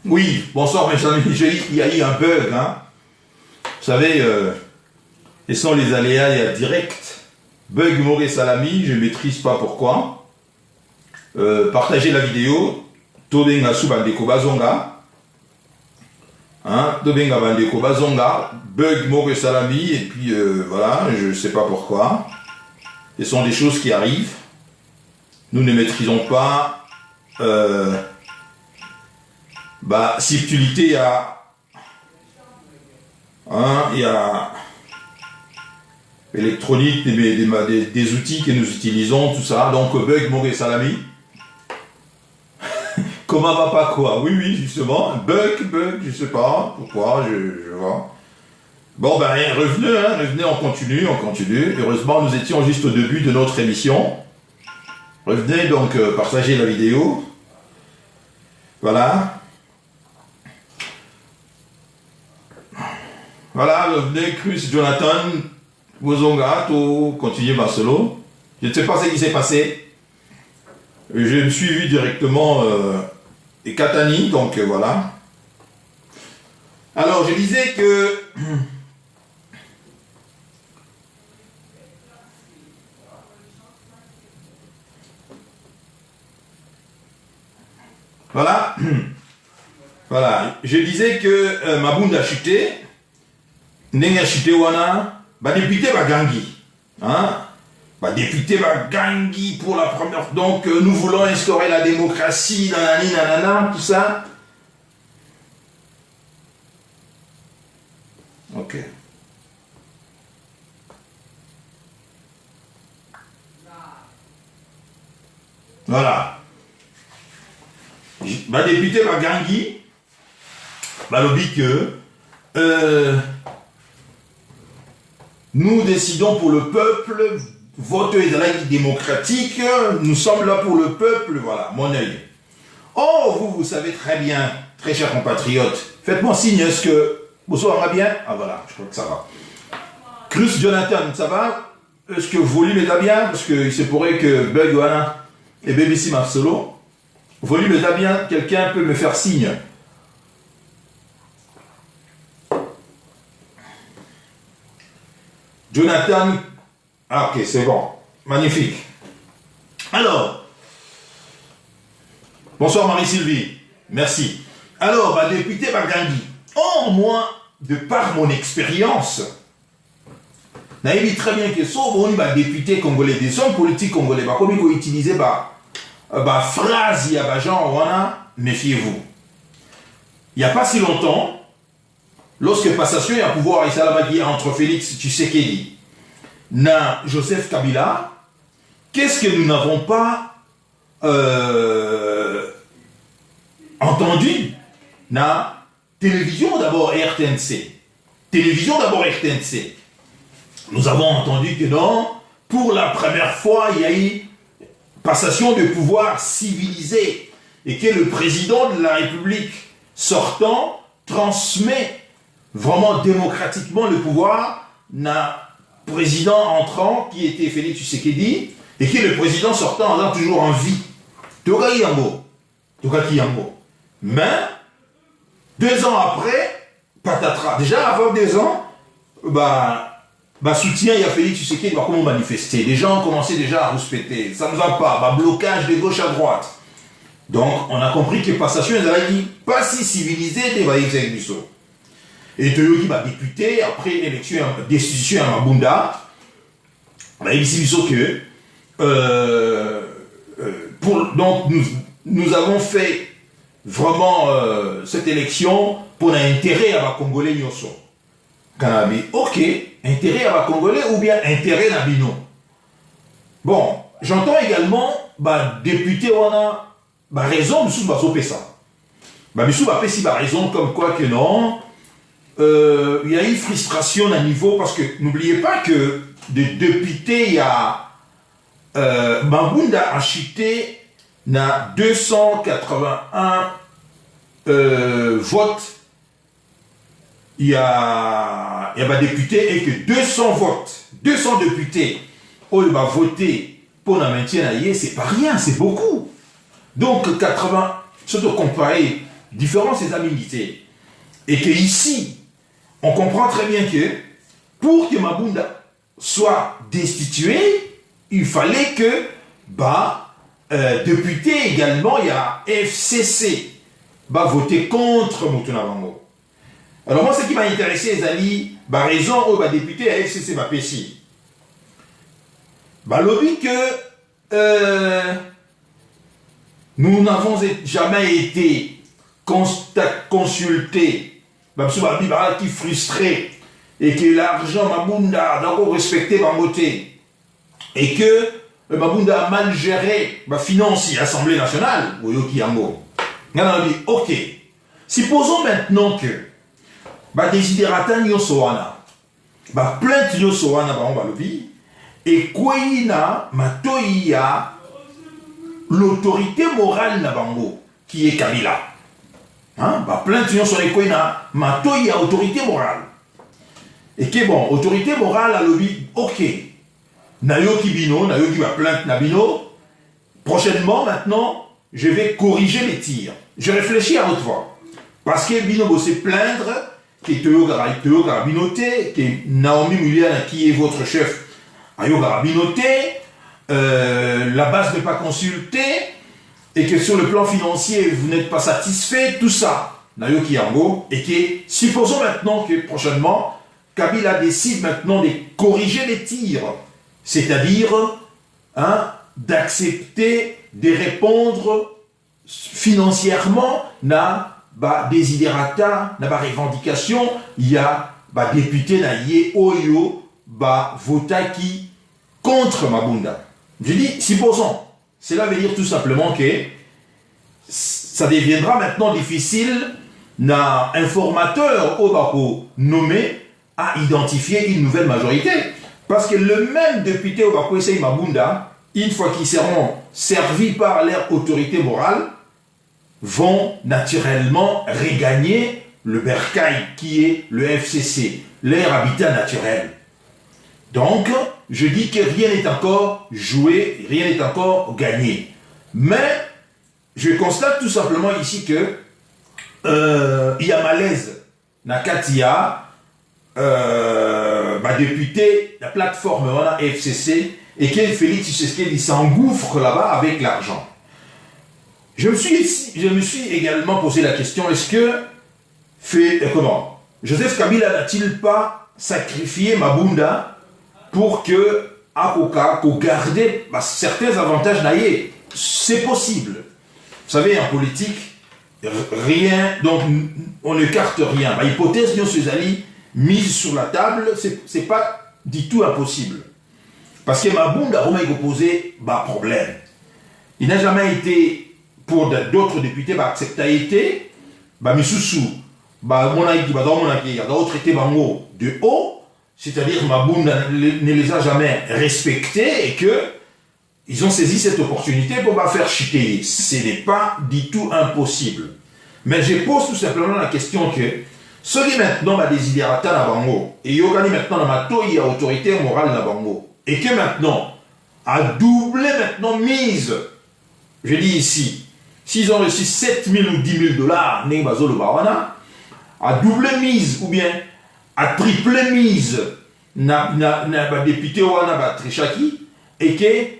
Oui, bonsoir mes amis, j'ai dit qu'il y a eu un bug, hein. Vous savez, ce sont les aléas directs. Bug Maurice Salami, je ne maîtrise pas pourquoi. Partagez la vidéo. Tobenga sous Bandeko Bazonga. Hein, Tobenga Bandeko Bazonga. Bug Maurice Salami, et puis voilà, je ne sais pas pourquoi. Ce sont des choses qui arrivent. Nous ne maîtrisons pas. Subtilité, il y a électronique, des outils que nous utilisons, tout ça. Donc, bug, Maurice Salami. Comment va pas quoi? Oui, justement. Bug, je sais pas. Pourquoi, je vois. Bon, revenez, on continue. Heureusement, nous étions juste au début de notre émission. Revenez, donc, partagez la vidéo. Voilà. Voilà, revenez, Chris, Jonathan, Bozonga, tout, continuez Marcelo. Je ne sais pas ce qui s'est passé. Je me suis vu directement et Katani, donc voilà. Alors, je disais que voilà. Voilà, je disais que Mabound a chuté. Nenga chuté wana, député Bagangi. Hein? Député Bagangi pour la première. Donc nous voulons instaurer la démocratie, nanana, tout ça. Ok. Voilà. Député Bagangi, lobby que nous décidons pour le peuple, vote démocratique, nous sommes là pour le peuple, voilà, mon œil. Oh, vous savez très bien, très chers compatriotes, faites-moi signe, est-ce que vous serez bien? Ah voilà, je crois que ça va. Chris Jonathan, ça va? Est-ce que volume est bien? Parce qu'il se pourrait que Bug Wana et BBC Marcelo, volume est bien, quelqu'un peut me faire signe. Jonathan, ah ok, c'est bon, magnifique. Alors, bonsoir Marie-Sylvie, merci. Alors, député Bagangi, moi, de par mon expérience, j'ai très bien que ça, député congolais, des hommes politiques congolais, comme ils utilisent phrase, il y a genre, voilà, méfiez-vous. Il n'y a pas si longtemps, lorsque passation et à pouvoir entre Félix Tshisekedi et Joseph Kabila, qu'est-ce que nous n'avons pas entendu na télévision d'abord RTNC. Télévision d'abord RTNC. Nous avons entendu que non, pour la première fois, il y a eu passation de pouvoir civilisé et que le président de la République sortant transmet vraiment démocratiquement le pouvoir na président entrant qui était Félix Tshisekedi et qui est le président sortant a toujours en vie. Mais 2 ans après, patatras. Déjà avant 2 ans, soutien il y a Félix Tshisekedi comment manifester. Les gens ont commencé déjà à respecter. Ça ne va pas. Blocage de gauche à droite. Donc on a compris que passation est pas si civilisé des Baïsek. Et Toyoki député, après l'élection, décision à Mabunda, il que donc nous avons fait vraiment cette élection pour l'intérêt à la Congolais Nyoso. Ok, intérêt à la Congolais ou bien intérêt à Bino. Bon, j'entends également député on a raison de sous ça. Bissou a fait raison comme quoi que non. Il y a eu frustration à niveau parce que n'oubliez pas que des députés, il y a Mabunda a chuté na 281 votes. Il y a député et que 200 votes, 200 députés ont voté pour la maintien à c'est pas rien, c'est beaucoup. Donc 80, surtout comparé différence des militaires. Et que ici, on comprend très bien que pour que Mabunda soit destitué, il fallait que, député également, il y a FCC, voter contre Mutuna Bango. Alors moi, ce qui m'a intéressé, les alliés, raison au député à FCC, PC. Lobby que nous n'avons jamais été consultés, qui frustré, et que l'argent Mabunda n'a pas respecté Bangoté, et que Mabunda a mal géré finance l'Assemblée nationale, ok. Supposons maintenant que Desiderata Nyosoana, plainte Nyosoana, lobby, et Kouina Matoïa, l'autorité morale na Bango, qui est Kabila. Plainte Nyosoana Kouina Matoïa, autorité morale. Et que autorité morale à lobby, ok. Nayoki Bino, Nayoki va plainte Nabino. Prochainement, maintenant, je vais corriger les tirs. Je réfléchis à haute voix. Parce que Bino va se plaindre que Théogara Binoté, que Naomi Mouliana, qui est votre chef, Ayogara Binoté, la base n'est pas consultée, et que sur le plan financier, vous n'êtes pas satisfait, tout ça. Nayoki Yango, et que supposons maintenant que prochainement, Kabila décide maintenant de corriger les tirs, c'est-à-dire d'accepter de répondre financièrement na desiderata, na revendication, il y a député na ye oyo votaki contre Mabunda. Je dis, supposons, cela veut dire tout simplement que ça deviendra maintenant difficile na informateur au bako nommé à identifier une nouvelle majorité. Parce que le même député au bako essaye Mabunda, une fois qu'ils seront servis par leur autorité morale, vont naturellement regagner le bercail qui est le FCC, leur habitat naturel. Donc, je dis que rien n'est encore joué, rien n'est encore gagné. Mais, je constate tout simplement ici que il y a malaise. Nakatia, député, la plateforme FCC, et que Félix Tshisekedi s'engouffre là-bas avec l'argent. Je me suis également posé la question, est-ce que Joseph Kabila n'a-t-il pas sacrifié Mabunda pour que Akoka garder certains avantages naïe? C'est possible. Vous savez, en politique, rien, donc on ne carte rien. Hypothèse de ces alliés mise sur la table, c'est pas du tout impossible. Parce que Mabunda a posé problème. Il n'a jamais été, pour d'autres députés, accepté, Misusu, d'autres étaient de haut, c'est-à-dire Mabunda ne les a jamais respectés et que ils ont saisi cette opportunité pour faire chuter. Ce n'est pas du tout impossible. Mais je pose tout simplement la question que ceux qui maintenant desiderata na bango et yokani maintenant na matoyi à autorité morale na bango et que maintenant a doublé maintenant mise, je dis ici, s'ils ont reçu 7 000 ou 10 000 dollars, a doublé mise ou bien a triplé mise na député wana Trichaki et que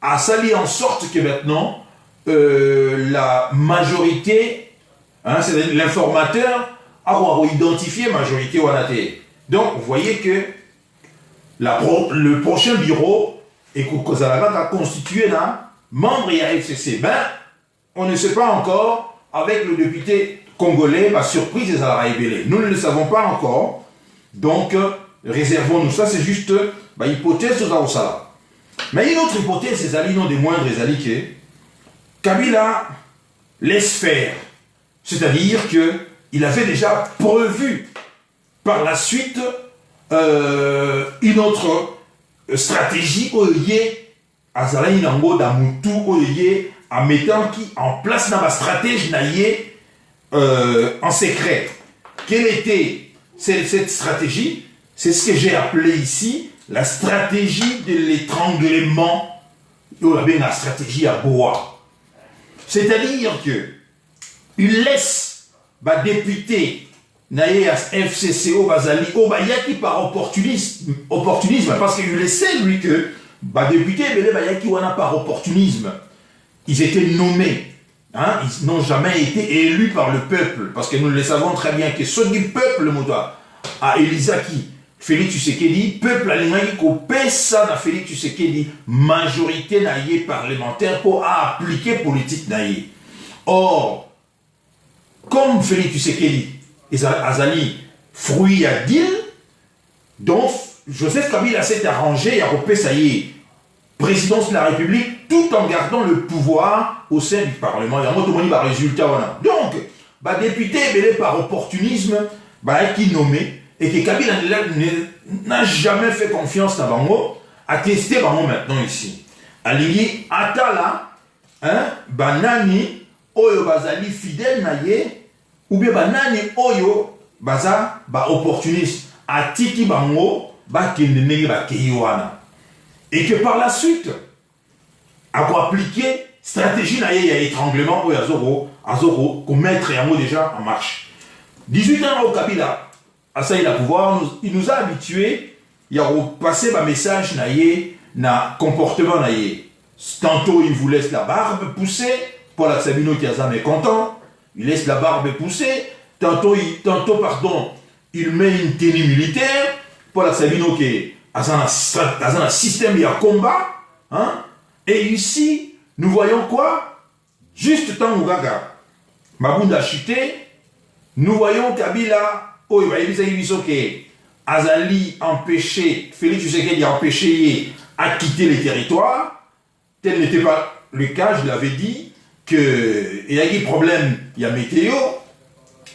a sali en sorte que maintenant la majorité, c'est l'informateur, a identifié la majorité wanate. Donc vous voyez que le prochain bureau est constitué d'un membre et FCC. On ne sait pas encore avec le député congolais, surprise des Alaraïbélé. Nous ne le savons pas encore. Donc, réservons-nous ça. C'est juste hypothèse de Osala. Mais une autre hypothèse, c'est alliés non des moindres alliés que Kabila laisse faire. C'est-à-dire qu'il avait déjà prévu par la suite une autre stratégie oyé Azalaï Nango Damutu oyé en mettant en place dans ma stratégie naïe en secret. Quelle était cette stratégie? C'est ce que j'ai appelé ici la stratégie de l'étranglement, la stratégie à bois. C'est-à-dire que il laisse bah député naye à FCCO bazali oh bah yaki par opportunisme parce qu'il sait lui que bah député belé bah yaki wana par opportunisme ils étaient nommés hein, ils n'ont jamais été élus par le peuple parce que nous le savons très bien que ce du peuple le moto à Elisaki Félix Tshisekedi peuple alingaki ko pesa na Félix Tshisekedi majorité naye parlementaire pour appliquer politique naye or comme Félix Tshisekedi Azali, fruit à deal, donc Joseph Kabila s'est arrangé à repérer ça y est, présidence de la République, tout en gardant le pouvoir au sein du Parlement. Il y a un autre résultat. Voilà. Donc, bah, député belé par opportunisme, bah, qui nommé, et que Kabila n'a jamais fait confiance à Bango, a testé Bango maintenant ici. Aligi, Atala, hein, Banani, Oyo Bazali, fidèle naïe, ou bien banani oyo baza ba opportuniste atiki bango ba kendenge ba keyiwana et que par la suite a appliquer stratégie na ya étranglement pour azoro commettre yango déjà en marche 18 ans au Kabila à ça il a pouvoir il nous a habitués il a repassé ba message na ye na comportement na ye tantôt il vous laisse la barbe pousser pour la Sabino qui a mécontent. Il laisse la barbe pousser, tantôt, il met une tenue militaire, pour la Sabino qui a un système de combat, hein? Et ici, nous voyons quoi? Juste tant Ougaga, Mabunda a chuté, nous voyons Kabila, oh, il va y Azali empêché, Félix Tshisekedi a empêché à quitter les territoires, tel n'était pas le cas, je l'avais dit, il y a des problèmes, il y a météo,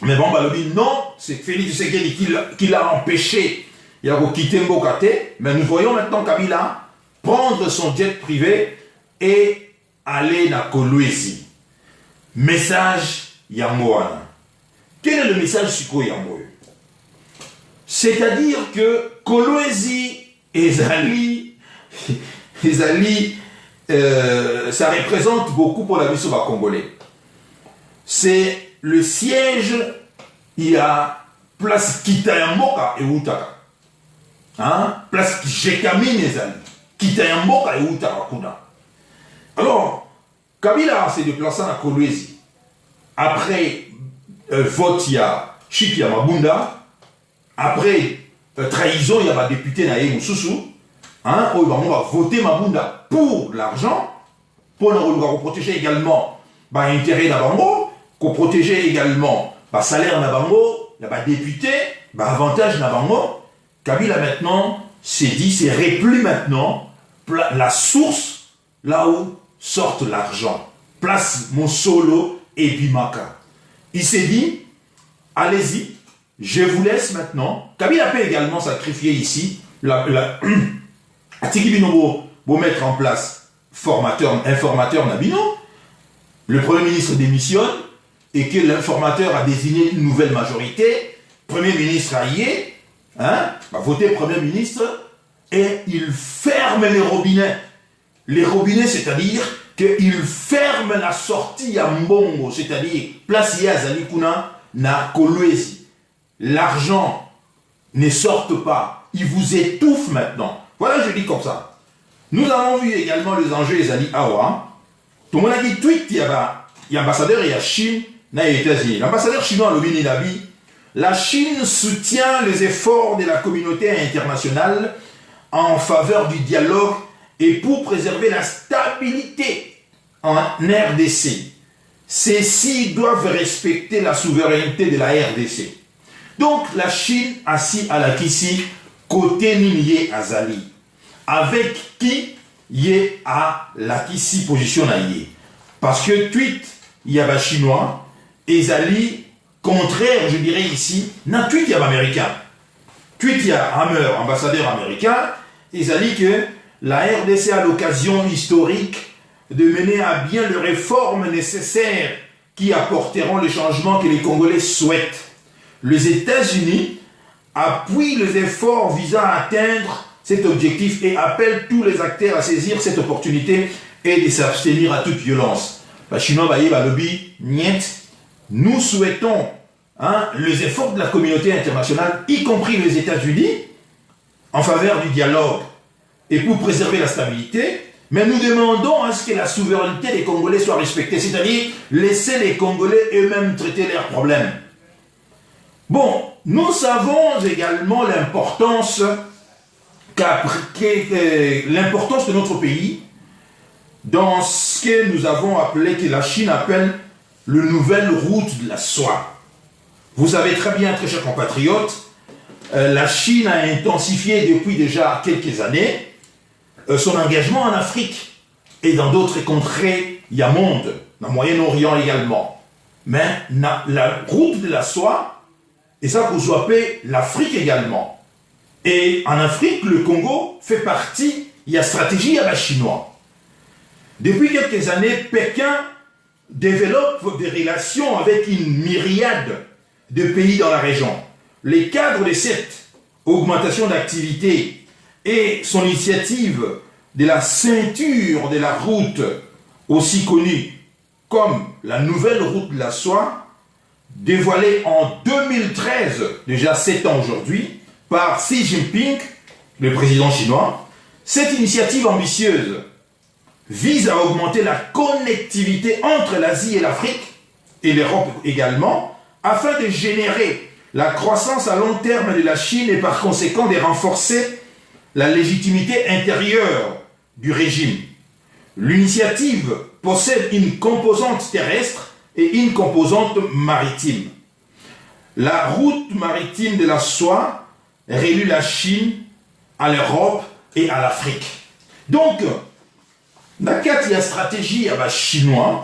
mais bon, bah, non, c'est Félix Tshisekedi qui l'a empêché, il a quitté Mbokate, mais nous voyons maintenant Kabila prendre son jet privé et aller à Kolwezi. Message Yamboana. Quel est le message Suko Yambo? C'est-à-dire que Kolwezi et Zali, ça représente beaucoup pour la mission congolais. C'est le siège, il y a place Kitayamboka et Outaka. Hein? Place Jekamine et Zali. Kitayamboka et Outaka. Alors, Kabila s'est déplacé à Kolwezi. Après vote, il y a Chiki Mabunda. Après trahison, il y a un député Naye Moussoussou. Hein, on va voter Mabunda pour l'argent, pour nous protéger également l'intérêt de Bango, pour protéger également le salaire de Bango, il y a des députés, avantage de Bango. Kabila maintenant s'est dit, c'est repli maintenant la source là où sort l'argent. Place Monsolo et Bimaka. Il s'est dit, allez-y, je vous laisse maintenant. Kabila peut également sacrifier ici Atiki Binobo pour mettre en place informateur Nabino, le Premier ministre démissionne et que l'informateur a désigné une nouvelle majorité, Premier ministre a va voter Premier ministre et il ferme les robinets. Les robinets, c'est-à-dire qu'il ferme la sortie à Mbongo, c'est-à-dire place Yazali Kuna na Kolwezi. L'argent ne sort pas, il vous étouffe maintenant. Voilà, je dis comme ça. Nous avons vu également les enjeux des Ali Awa. Tout le monde a dit tweet, il y a ambassadeur et il y a Chine, il y a États-Unis. L'ambassadeur chinois, Lobini Nabi, la Chine soutient les efforts de la communauté internationale en faveur du dialogue et pour préserver la stabilité en RDC. Ceux-ci doivent respecter la souveraineté de la RDC. Donc la Chine assis à la Kissi, côté Niniye Azali, avec qui y a la Kissi position naïe. Parce que tweet, il y a un chinois, et Zali, contraire, je dirais ici, non, tweet, il y a un américain. Tweet, il y a Hammer, ambassadeur américain, et Zali que la RDC a l'occasion historique de mener à bien les réformes nécessaires qui apporteront les changements que les Congolais souhaitent. Les États-Unis appuient les efforts visant à atteindre cet objectif et appellent tous les acteurs à saisir cette opportunité et de s'abstenir à toute violence. Les Chinois, lobby, niet. Nous souhaitons les efforts de la communauté internationale, y compris les États-Unis, en faveur du dialogue et pour préserver la stabilité, mais nous demandons à ce que la souveraineté des Congolais soit respectée, c'est-à-dire laisser les Congolais eux-mêmes traiter leurs problèmes. Bon, nous savons également l'importance de notre pays dans ce que nous avons appelé, que la Chine appelle le nouvelle route de la soie. Vous savez très bien, très chers compatriotes, la Chine a intensifié depuis déjà quelques années son engagement en Afrique et dans d'autres contrées il y a monde, dans le Moyen-Orient également. Mais la route de la soie, et ça vous appelez l'Afrique également. Et en Afrique, le Congo fait partie, il y a stratégie à la chinoise. Depuis quelques années, Pékin développe des relations avec une myriade de pays dans la région. Les cadres de cette augmentation d'activité et son initiative de la ceinture de la route, aussi connue comme la nouvelle route de la soie, dévoilée en 2013, déjà 7 ans aujourd'hui, par Xi Jinping, le président chinois. Cette initiative ambitieuse vise à augmenter la connectivité entre l'Asie et l'Afrique, et l'Europe également, afin de générer la croissance à long terme de la Chine et par conséquent de renforcer la légitimité intérieure du régime. L'initiative possède une composante terrestre et une composante maritime. La route maritime de la soie relie la Chine à l'Europe et à l'Afrique. Donc, dans la stratégie chinoise,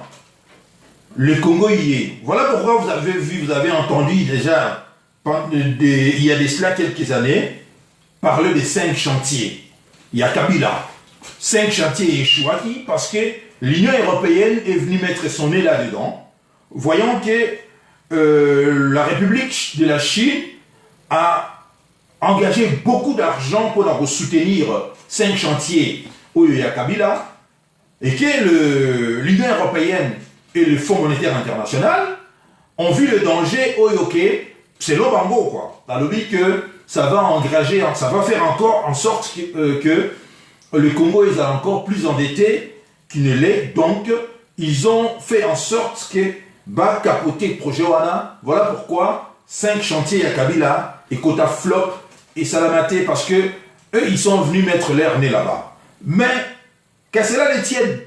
le Congo y est. Voilà pourquoi vous avez entendu déjà, il y a de cela quelques années, parler de 5 chantiers. Il y a Kabila. 5 chantiers échoués parce que l'Union européenne est venue mettre son nez là-dedans, voyant que la République de la Chine a engagé beaucoup d'argent pour soutenir 5 chantiers où il y a Kabila, et que l'Union européenne et le Fonds monétaire international ont vu le danger, c'est l'Obango, quoi. Dans le but que ça va faire encore en sorte que le Congo est encore plus endetté qu'il ne l'est. Donc, ils ont fait en sorte que va capoter le projet WANA. Voilà pourquoi 5 chantiers à Kabila et Kota Flop et Salamaté, parce que eux, ils sont venus mettre leur nez là-bas. Mais, qu'à cela ne tienne,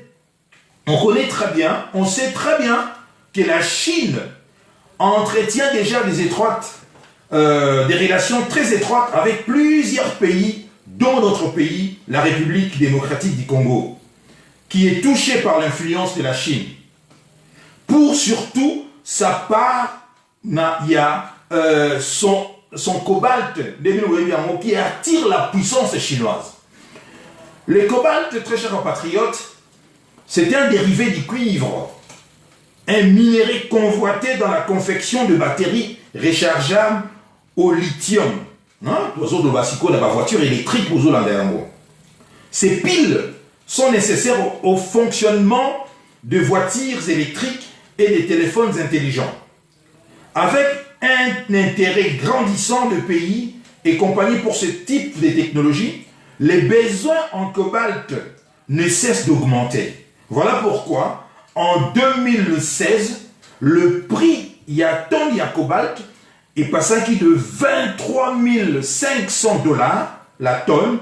on sait très bien que la Chine entretient déjà des relations très étroites avec plusieurs pays, dont notre pays, la République démocratique du Congo, qui est touché par l'influence de la Chine. Pour surtout sa part, il y a son cobalt qui attire la puissance chinoise. Le cobalt, très chers compatriotes, c'est un dérivé du cuivre, un minerai convoité dans la confection de batteries rechargeables au lithium. De la voiture électrique. Ces piles sont nécessaires au fonctionnement de voitures électriques et des téléphones intelligents. Avec un intérêt grandissant de pays et compagnies pour ce type de technologie, les besoins en cobalt ne cessent d'augmenter. Voilà pourquoi, en 2016, le prix tonne de cobalt est passé de 23 500 $ la tonne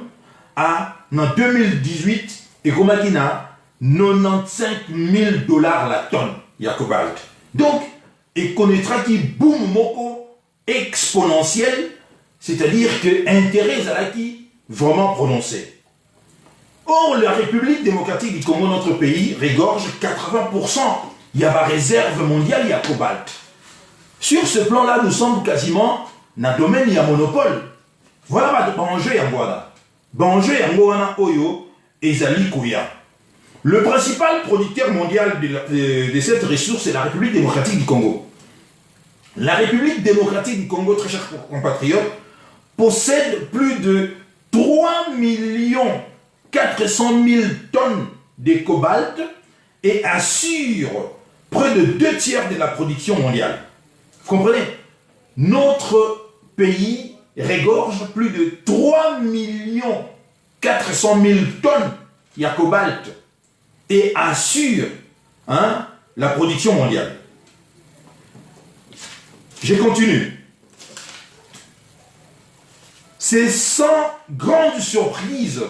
à, en 2018, et comme il y a 95 000 $ la tonne de cobalt. Donc, il connaîtra qu'il boom moko exponentiel, c'est-à-dire que l'intérêt est vraiment prononcé. Or, la République démocratique du Congo, notre pays, regorge 80%. Il y a la réserve mondiale, il y a cobalt. Sur ce plan-là, nous sommes quasiment dans le domaine il y a monopole. Voilà l'enjeu Yangoana. L'enjeu Yangoana Oyo et Zali Kouya. Le principal producteur mondial de cette ressource est la République démocratique du Congo. La République démocratique du Congo, très chers compatriotes, possède plus de 3 400 000 tonnes de cobalt et assure près de 2 tiers de la production mondiale. Vous comprenez? notre pays regorge plus de 3 400 000 tonnes de cobalt et assure la production mondiale. Je continue. C'est sans grande surprise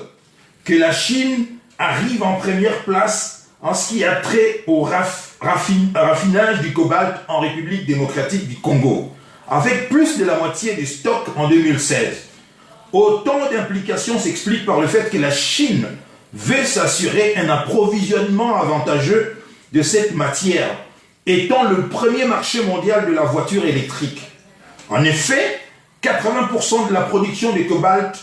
que la Chine arrive en première place en ce qui a trait au raffinage du cobalt en République démocratique du Congo, avec plus de la moitié des stocks en 2016. Autant d'implications s'expliquent par le fait que la Chine veut s'assurer un approvisionnement avantageux de cette matière, étant le premier marché mondial de la voiture électrique. En effet, 80% de la production de cobalt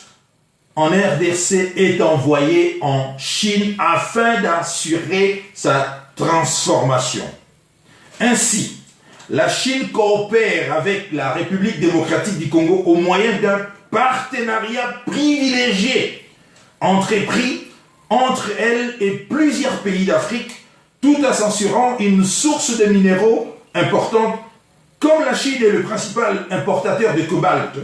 en RDC est envoyée en Chine afin d'assurer sa transformation. Ainsi, la Chine coopère avec la République démocratique du Congo au moyen d'un partenariat privilégié entrepris entre elle et plusieurs pays d'Afrique, tout en s'assurant une source de minéraux importante. Comme la Chine est le principal importateur de cobalt,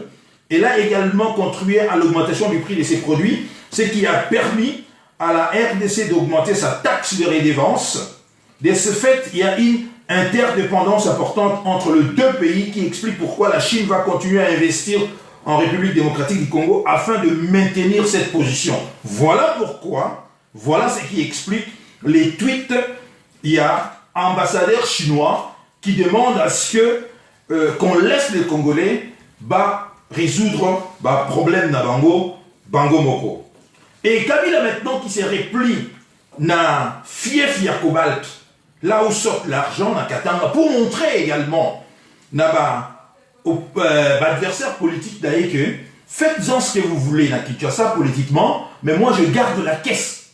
elle a également contribué à l'augmentation du prix de ses produits, ce qui a permis à la RDC d'augmenter sa taxe de redevance. De ce fait, il y a une interdépendance importante entre les deux pays qui explique pourquoi la Chine va continuer à investir en République démocratique du Congo afin de maintenir cette position. Voilà pourquoi, voilà ce qui explique les tweets. Il y a un ambassadeur chinois qui demande à ce que qu'on laisse les Congolais résoudre le problème de Bango Moko. Et Kabila maintenant qui se replie dans fief ya cobalt, là où sort l'argent dans Katanga, pour montrer également l'adversaire politique d'ailleurs que faites-en ce que vous voulez dans Kinshasa politiquement, mais moi je garde la caisse.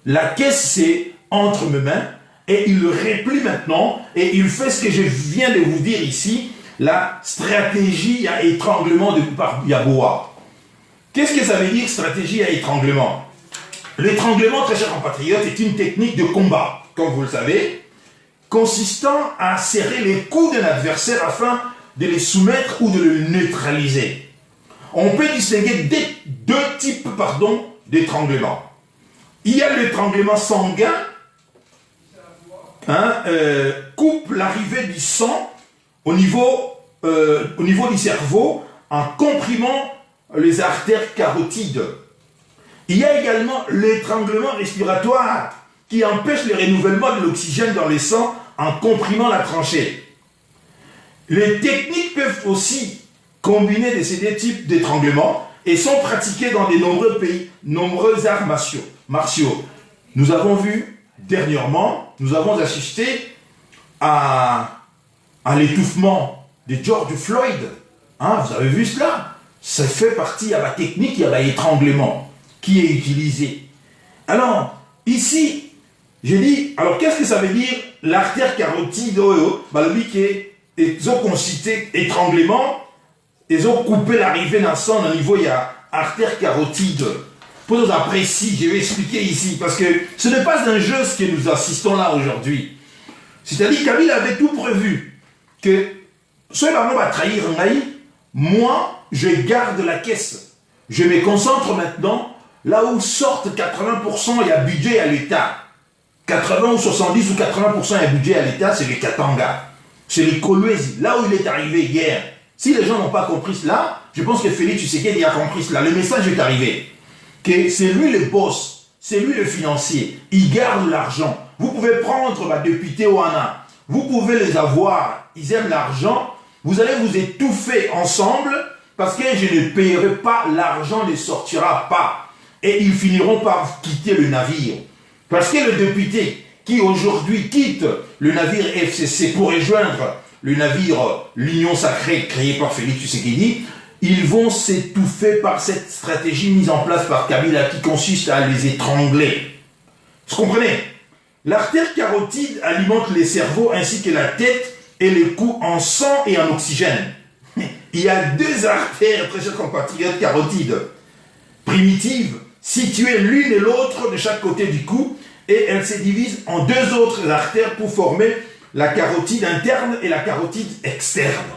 La caisse c'est entre mes mains et il le replie maintenant et il fait ce que je viens de vous dire ici, la stratégie à étranglement de par Yaboa. Qu'est-ce que ça veut dire stratégie à étranglement? L'étranglement, très chers compatriotes, est une technique de combat, comme vous le savez, consistant à serrer les coups d'un adversaire afin de les soumettre ou de le neutraliser. On peut distinguer deux types d'étranglement. Il y a l'étranglement sanguin, coupe l'arrivée du sang au niveau du cerveau en comprimant les artères carotides. Il y a également l'étranglement respiratoire qui empêche le renouvellement de l'oxygène dans le sang en comprimant la tranchée. Les techniques peuvent aussi combiner ces deux types d'étranglement et sont pratiquées dans de nombreux pays, nombreux arts martiaux. Nous avons vu dernièrement, nous avons assisté à l'étouffement de George Floyd. Vous avez vu cela? Ça fait partie de la technique, il y a l'étranglement qui est utilisé. Alors, ici, j'ai dit, alors qu'est-ce que ça veut dire l'artère carotide, lui qui est concité étranglement, ils ont coupé l'arrivée d'un sang au niveau, il y a artère carotide. Pour nous apprécier, je vais expliquer ici, parce que ce n'est pas un jeu ce que nous assistons là aujourd'hui. C'est-à-dire Kabila avait tout prévu, que ce homme va trahir moi, je garde la caisse. Je me concentre maintenant, là où sortent 80%, il y a budget à l'État. 80 ou 70 ou 80% il y a budget à l'État, c'est les Katanga. C'est les Kolwezi, là où il est arrivé hier. Si les gens n'ont pas compris cela, je pense que Félix Tshisekedi a compris cela. Le message est arrivé. Que c'est lui le boss, c'est lui le financier. Il garde l'argent. Vous pouvez prendre député Ouana, vous pouvez les avoir, ils aiment l'argent, vous allez vous étouffer ensemble parce que je ne payerai pas, l'argent ne sortira pas. Et ils finiront par quitter le navire. Parce que le député qui aujourd'hui quitte le navire FCC pour rejoindre le navire l'Union Sacrée créé par Félix Tshisekedi, ils vont s'étouffer par cette stratégie mise en place par Kabila qui consiste à les étrangler. Vous comprenez? L'artère carotide alimente les cerveaux ainsi que la tête et les cous en sang et en oxygène. Il y a deux artères, très chers compatriotes, carotides, primitives, situées l'une et l'autre de chaque côté du cou, et elles se divisent en deux autres artères pour former la carotide interne et la carotide externe.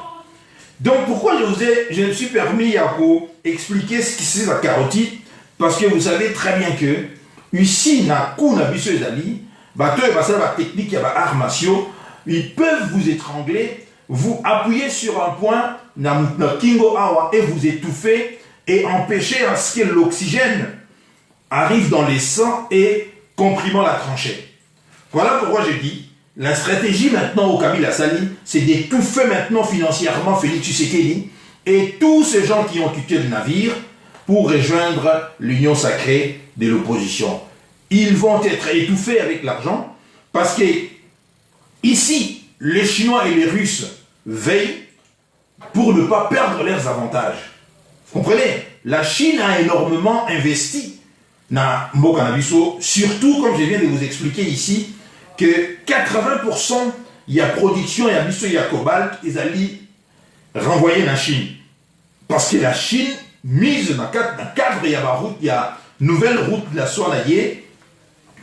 Donc pourquoi je me suis permis à vous expliquer ce qui c'est la carotide? Parce que vous savez très bien que ici, na kuna biso ezali, bato et la technique, il y a arts martiaux, ils peuvent vous étrangler, vous appuyer sur un point, na kingo awa, et vous étouffer et empêcher à ce que l'oxygène arrive dans les sangs et comprimant la tranchée. Voilà pourquoi je dis, la stratégie maintenant au Kabila Sali, c'est d'étouffer maintenant financièrement Félix Tshisekedi et tous ces gens qui ont quitté le navire pour rejoindre l'union sacrée de l'opposition. Ils vont être étouffés avec l'argent parce que ici, les Chinois et les Russes veillent pour ne pas perdre leurs avantages. Vous comprenez? La Chine a énormément investi dans Mbokanabiso, surtout comme je viens de vous expliquer ici, que 80% il y a production, il y a biso, il y a cobalt, ils allaient renvoyer la Chine. Parce que la Chine mise dans le cadre, il y a ma route, il y a nouvelle route de la soie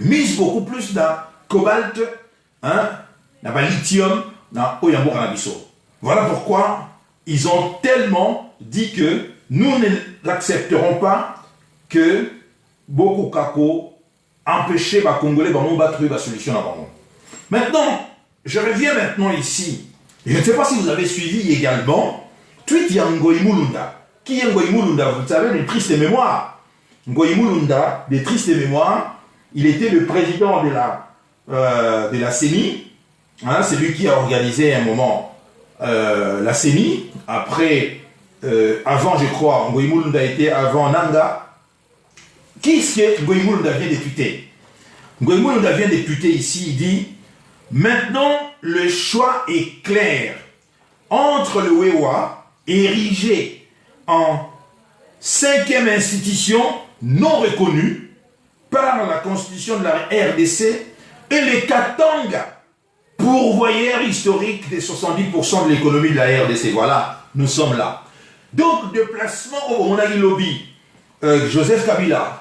mise beaucoup plus dans cobalt, hein, dans le lithium, dans Oyambo Canabiso. Voilà pourquoi ils ont tellement dit que nous n'accepterons pas que beaucoup kako empêcher les Congolais de trouver la solution à Bango. Maintenant, je reviens maintenant ici. Je ne sais pas si vous avez suivi également tweet de Ngoï Mulunda. Qui est Ngoï Mulunda? Vous savez, les tristes mémoires. Ngoï Mulunda, des tristes mémoires, il était le président de la CENI. Hein, c'est lui qui a organisé un moment la CENI. Après, avant, je crois, Ngoï Mulunda était avant Nanga. Qui est-ce que Ngoï Mulunda vient de tweeter? Ngoï Mulunda vient de tweeter ici, il dit « Maintenant, le choix est clair entre le WEWA, érigé en 5e institution non reconnue par la constitution de la RDC, et les Katanga, pourvoyeur historique des 70% de l'économie de la RDC. » Voilà, nous sommes là. Donc, déplacement au Onagi Lobby, Joseph Kabila,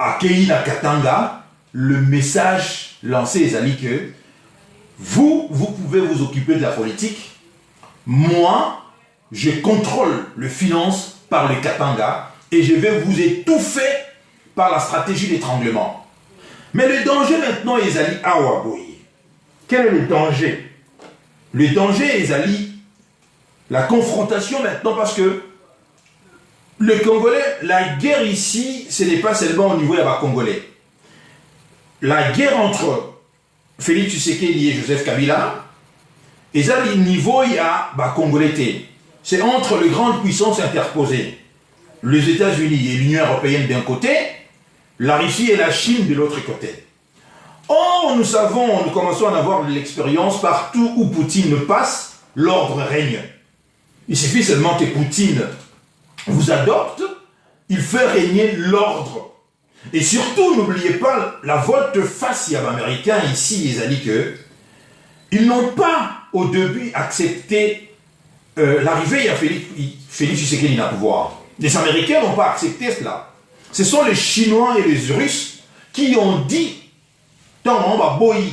à Keïna Katanga, le message lancé est allé que vous pouvez vous occuper de la politique. Moi, je contrôle le finance par le Katanga et je vais vous étouffer par la stratégie d'étranglement. Mais le danger maintenant est allé à Waboyi. Quel est le danger? Le danger est allé la confrontation maintenant parce que le Congolais, la guerre ici, ce n'est pas seulement au niveau des Congolais. La guerre entre Félix Tshisekedi et Joseph Kabila, et ça, le niveau, il y a Congolais. C'est entre les grandes puissances interposées. Les États-Unis et l'Union européenne d'un côté, la Russie et la Chine de l'autre côté. Or, nous savons, nous commençons à avoir de l'expérience, partout où Poutine passe, l'ordre règne. Il suffit seulement que Poutine vous adopte, il fait régner l'ordre. Et surtout, n'oubliez pas la volte-face il y a l'Américain ici, ils ont dit que ils n'ont pas au début accepté l'arrivée à Félix Tshisekedi au pouvoir. Les Américains n'ont pas accepté cela. Ce sont les Chinois et les Russes qui ont dit, tant on va boy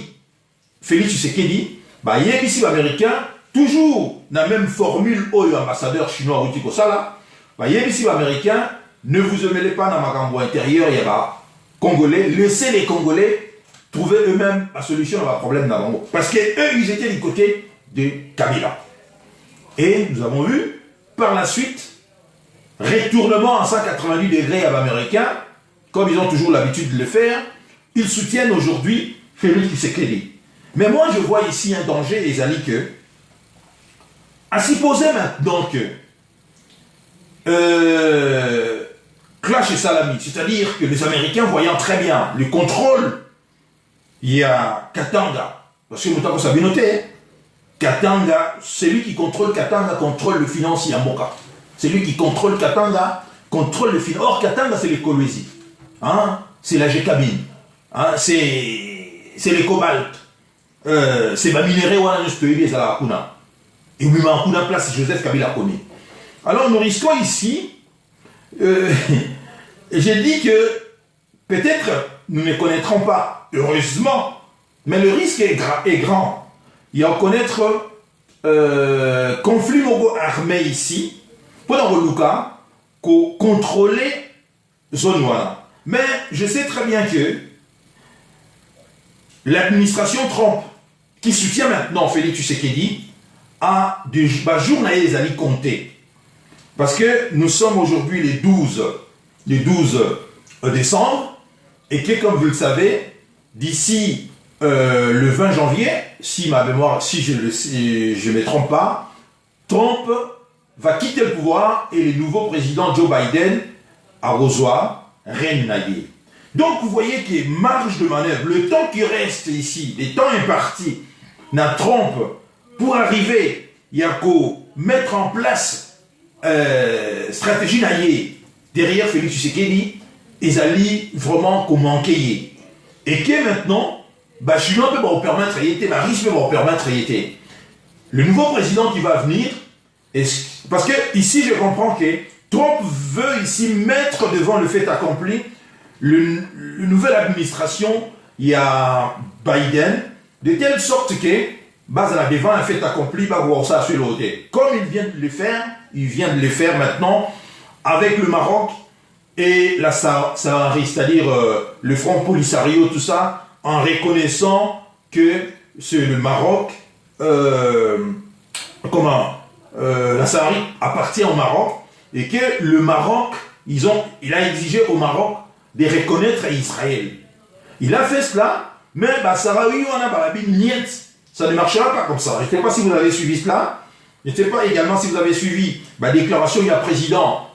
Félix Tshisekedi, bah il y a ici l'Américain, toujours dans la même formule où l'ambassadeur chinois Ruti Kosala, bah, ici l'Américain, ne vous mêlez pas dans ma gambo intérieure, il y a Congolais, laissez les Congolais trouver eux-mêmes la solution à leur problème d'Abango. Parce qu'eux, ils étaient du côté de Kabila. Et nous avons vu, par la suite, retournement à 190 degrés à l'Américain, comme ils ont toujours l'habitude de le faire, ils soutiennent aujourd'hui Félix Tshisekedi. Mais moi, je vois ici un danger, les amis, que, à supposer maintenant que clash et salami, c'est-à-dire que les Américains voyant très bien le contrôle, il y a Katanga, parce que nous avons ça bien noté, Katanga, celui qui contrôle Katanga contrôle le financier à Mboka. Celui qui contrôle Katanga contrôle le financier. Or, Katanga, c'est les Kolwezi, hein? C'est la G-Cabine, hein? C'est les cobalt, c'est ma minéraux, on a juste payé à la Kuna. Et oui, mais en Kuna place, Joseph Kabila commis. Alors nous risquons ici, j'ai dit que peut-être nous ne connaîtrons pas, heureusement, mais le risque est grand. Il y a à connaître conflit armé ici, pendant le Luka, contrôler zone voilà. Mais je sais très bien que l'administration Trump, qui soutient maintenant Félix Tshisekedi, a des jours les amis comptés. Parce que nous sommes aujourd'hui les 12 décembre, et que comme vous le savez, d'ici le 20 janvier, si ma mémoire, si je ne me trompe pas, Trump va quitter le pouvoir et le nouveau président Joe Biden à Rosoir, Rennes. Donc vous voyez qu'il y a marge de manœuvre. Le temps qui reste ici, les temps impartis, na Trump pour arriver, il y a qu'à mettre en place stratégie naïe derrière Félix Tshisekedi, ils allaient vraiment qu'on manquait. Et que maintenant, Chinois peut vous permettre de risque peut vous permettre de le nouveau président qui va venir, parce que ici je comprends que Trump veut ici mettre devant le fait accompli le nouvelle administration, il y a Biden, de telle sorte que devant un fait accompli, ça sur l'autre. Comme il vient de le faire maintenant avec le Maroc et la Sahara, c'est-à-dire le Front Polisario, tout ça, en reconnaissant que c'est le Maroc, la Sahara appartient au Maroc et que le Maroc, il a exigé au Maroc de reconnaître Israël. Il a fait cela, mais ça ne marchera pas comme ça. Je ne sais pas si vous avez suivi cela. Je ne sais pas également si vous avez suivi la déclaration, il y a président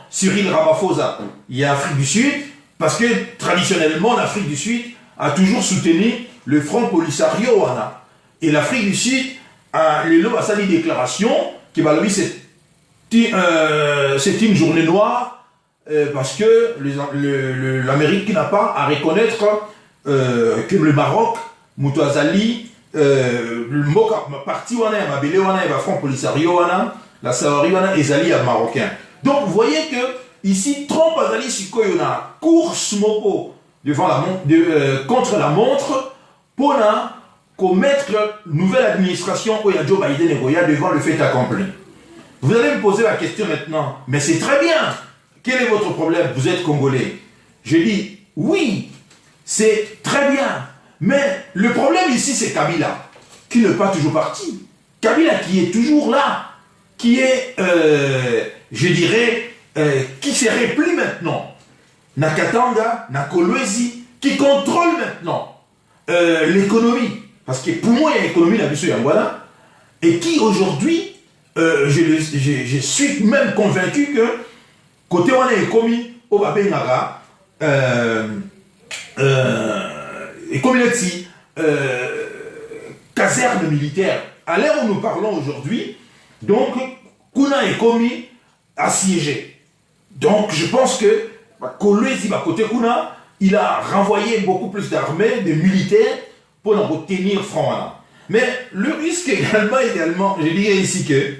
Cyril Ramaphosa, il y a Afrique du Sud, parce que traditionnellement, l'Afrique du Sud a toujours soutenu le Front Polisario. Et l'Afrique du Sud a une déclaration qui va lui c'est une journée noire parce que l'Amérique n'a pas à reconnaître que le Maroc, Moutouazali, le parti le Front Polisario, la Sahara, et les Marocains. Donc vous voyez que ici, Trump a une course mopo contre la montre pour commettre une nouvelle administration où il y a Joe Biden et Goya devant le fait accompli. Vous allez me poser la question maintenant, mais c'est très bien. Quel est votre problème? Vous êtes Congolais. Je dis, oui, c'est très bien. Mais le problème ici, c'est Kabila, qui n'est pas toujours parti. Kabila qui est toujours là, qui est, je dirais, qui se replie maintenant. Nakatanga, Nakolwezi, qui contrôle maintenant l'économie. Parce que pour moi, il y a l'économie, la mission Yangwana, et qui aujourd'hui, je suis même convaincu que côté on est commis au Babenara, et comme il est dit, caserne militaire. À l'heure où nous parlons aujourd'hui, donc, Kuna est commis assiégé. Donc, je pense que Kolwezi, côté Kuna, il a renvoyé beaucoup plus d'armées, de militaires, pour en tenir front. Mais le risque également, je dirais ici que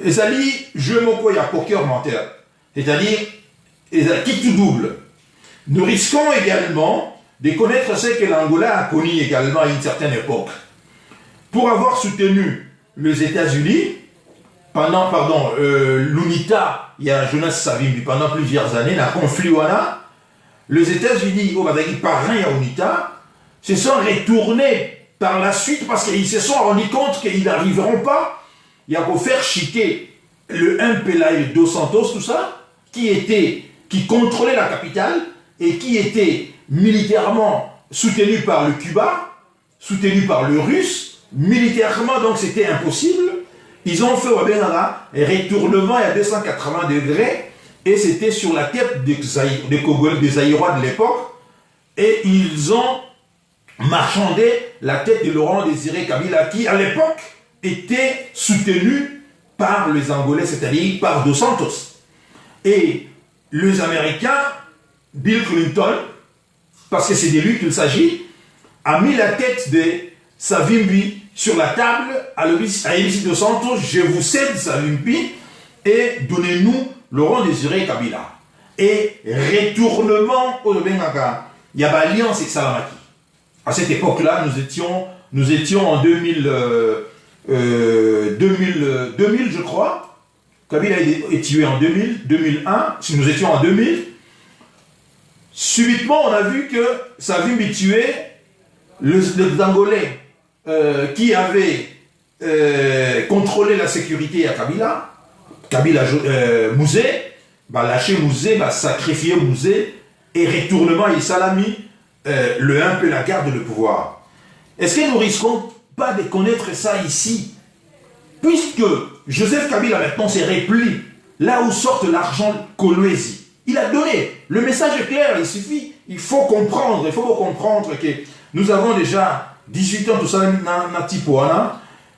les alliés jouent beaucoup à poker mental. C'est-à-dire, qui tout double. Nous risquons également de connaître ce que l'Angola a connu également à une certaine époque. Pour avoir soutenu les États-Unis, pendant, l'UNITA, il y a Jonas Savimbi, pendant plusieurs années, dans le conflit, les États-Unis, par rien à l'UNITA, se sont retournés par la suite parce qu'ils se sont rendus compte qu'ils n'arriveront pas. Il y a qu'à faire chiquer le MPLA et le Dos Santos, tout ça, qui contrôlait la capitale et qui était militairement soutenu par le Cuba, soutenu par le Russe. Militairement, donc, c'était impossible. Ils ont fait un retournement à 280 degrés et c'était sur la tête des Aïrois de l'époque. Et ils ont marchandé la tête de Laurent Désiré Kabila qui, à l'époque, était soutenu par les Angolais, c'est-à-dire par Dos Santos. Et les Américains, Bill Clinton, parce que c'est de lui qu'il s'agit, a mis la tête de Savimbi sur la table à Elvis Dos Santos, je vous cède Savimbi et donnez-nous Laurent Désiré Kabila. Et retournement au Bengaga, il y a alliance avec Salamaki. À cette époque-là, nous étions en 2000, 2000, je crois. Kabila est tué en 2000, 2001. Si nous étions en 2000, subitement, on a vu que Savimbi tuait le Angolais qui avait contrôlé la sécurité à Kabila. Kabila Mouzé, bah, lâché Mouzé, bah, sacrifié Mouzé, et retournement et Salami, le un peu la garde le pouvoir. Est-ce que nous risquons pas de connaître ça ici? Puisque Joseph Kabila maintenant s'est repli, là où sort l'argent Kolwezi. Il a donné, le message est clair, il faut comprendre que nous avons déjà 18 ans, tout ça,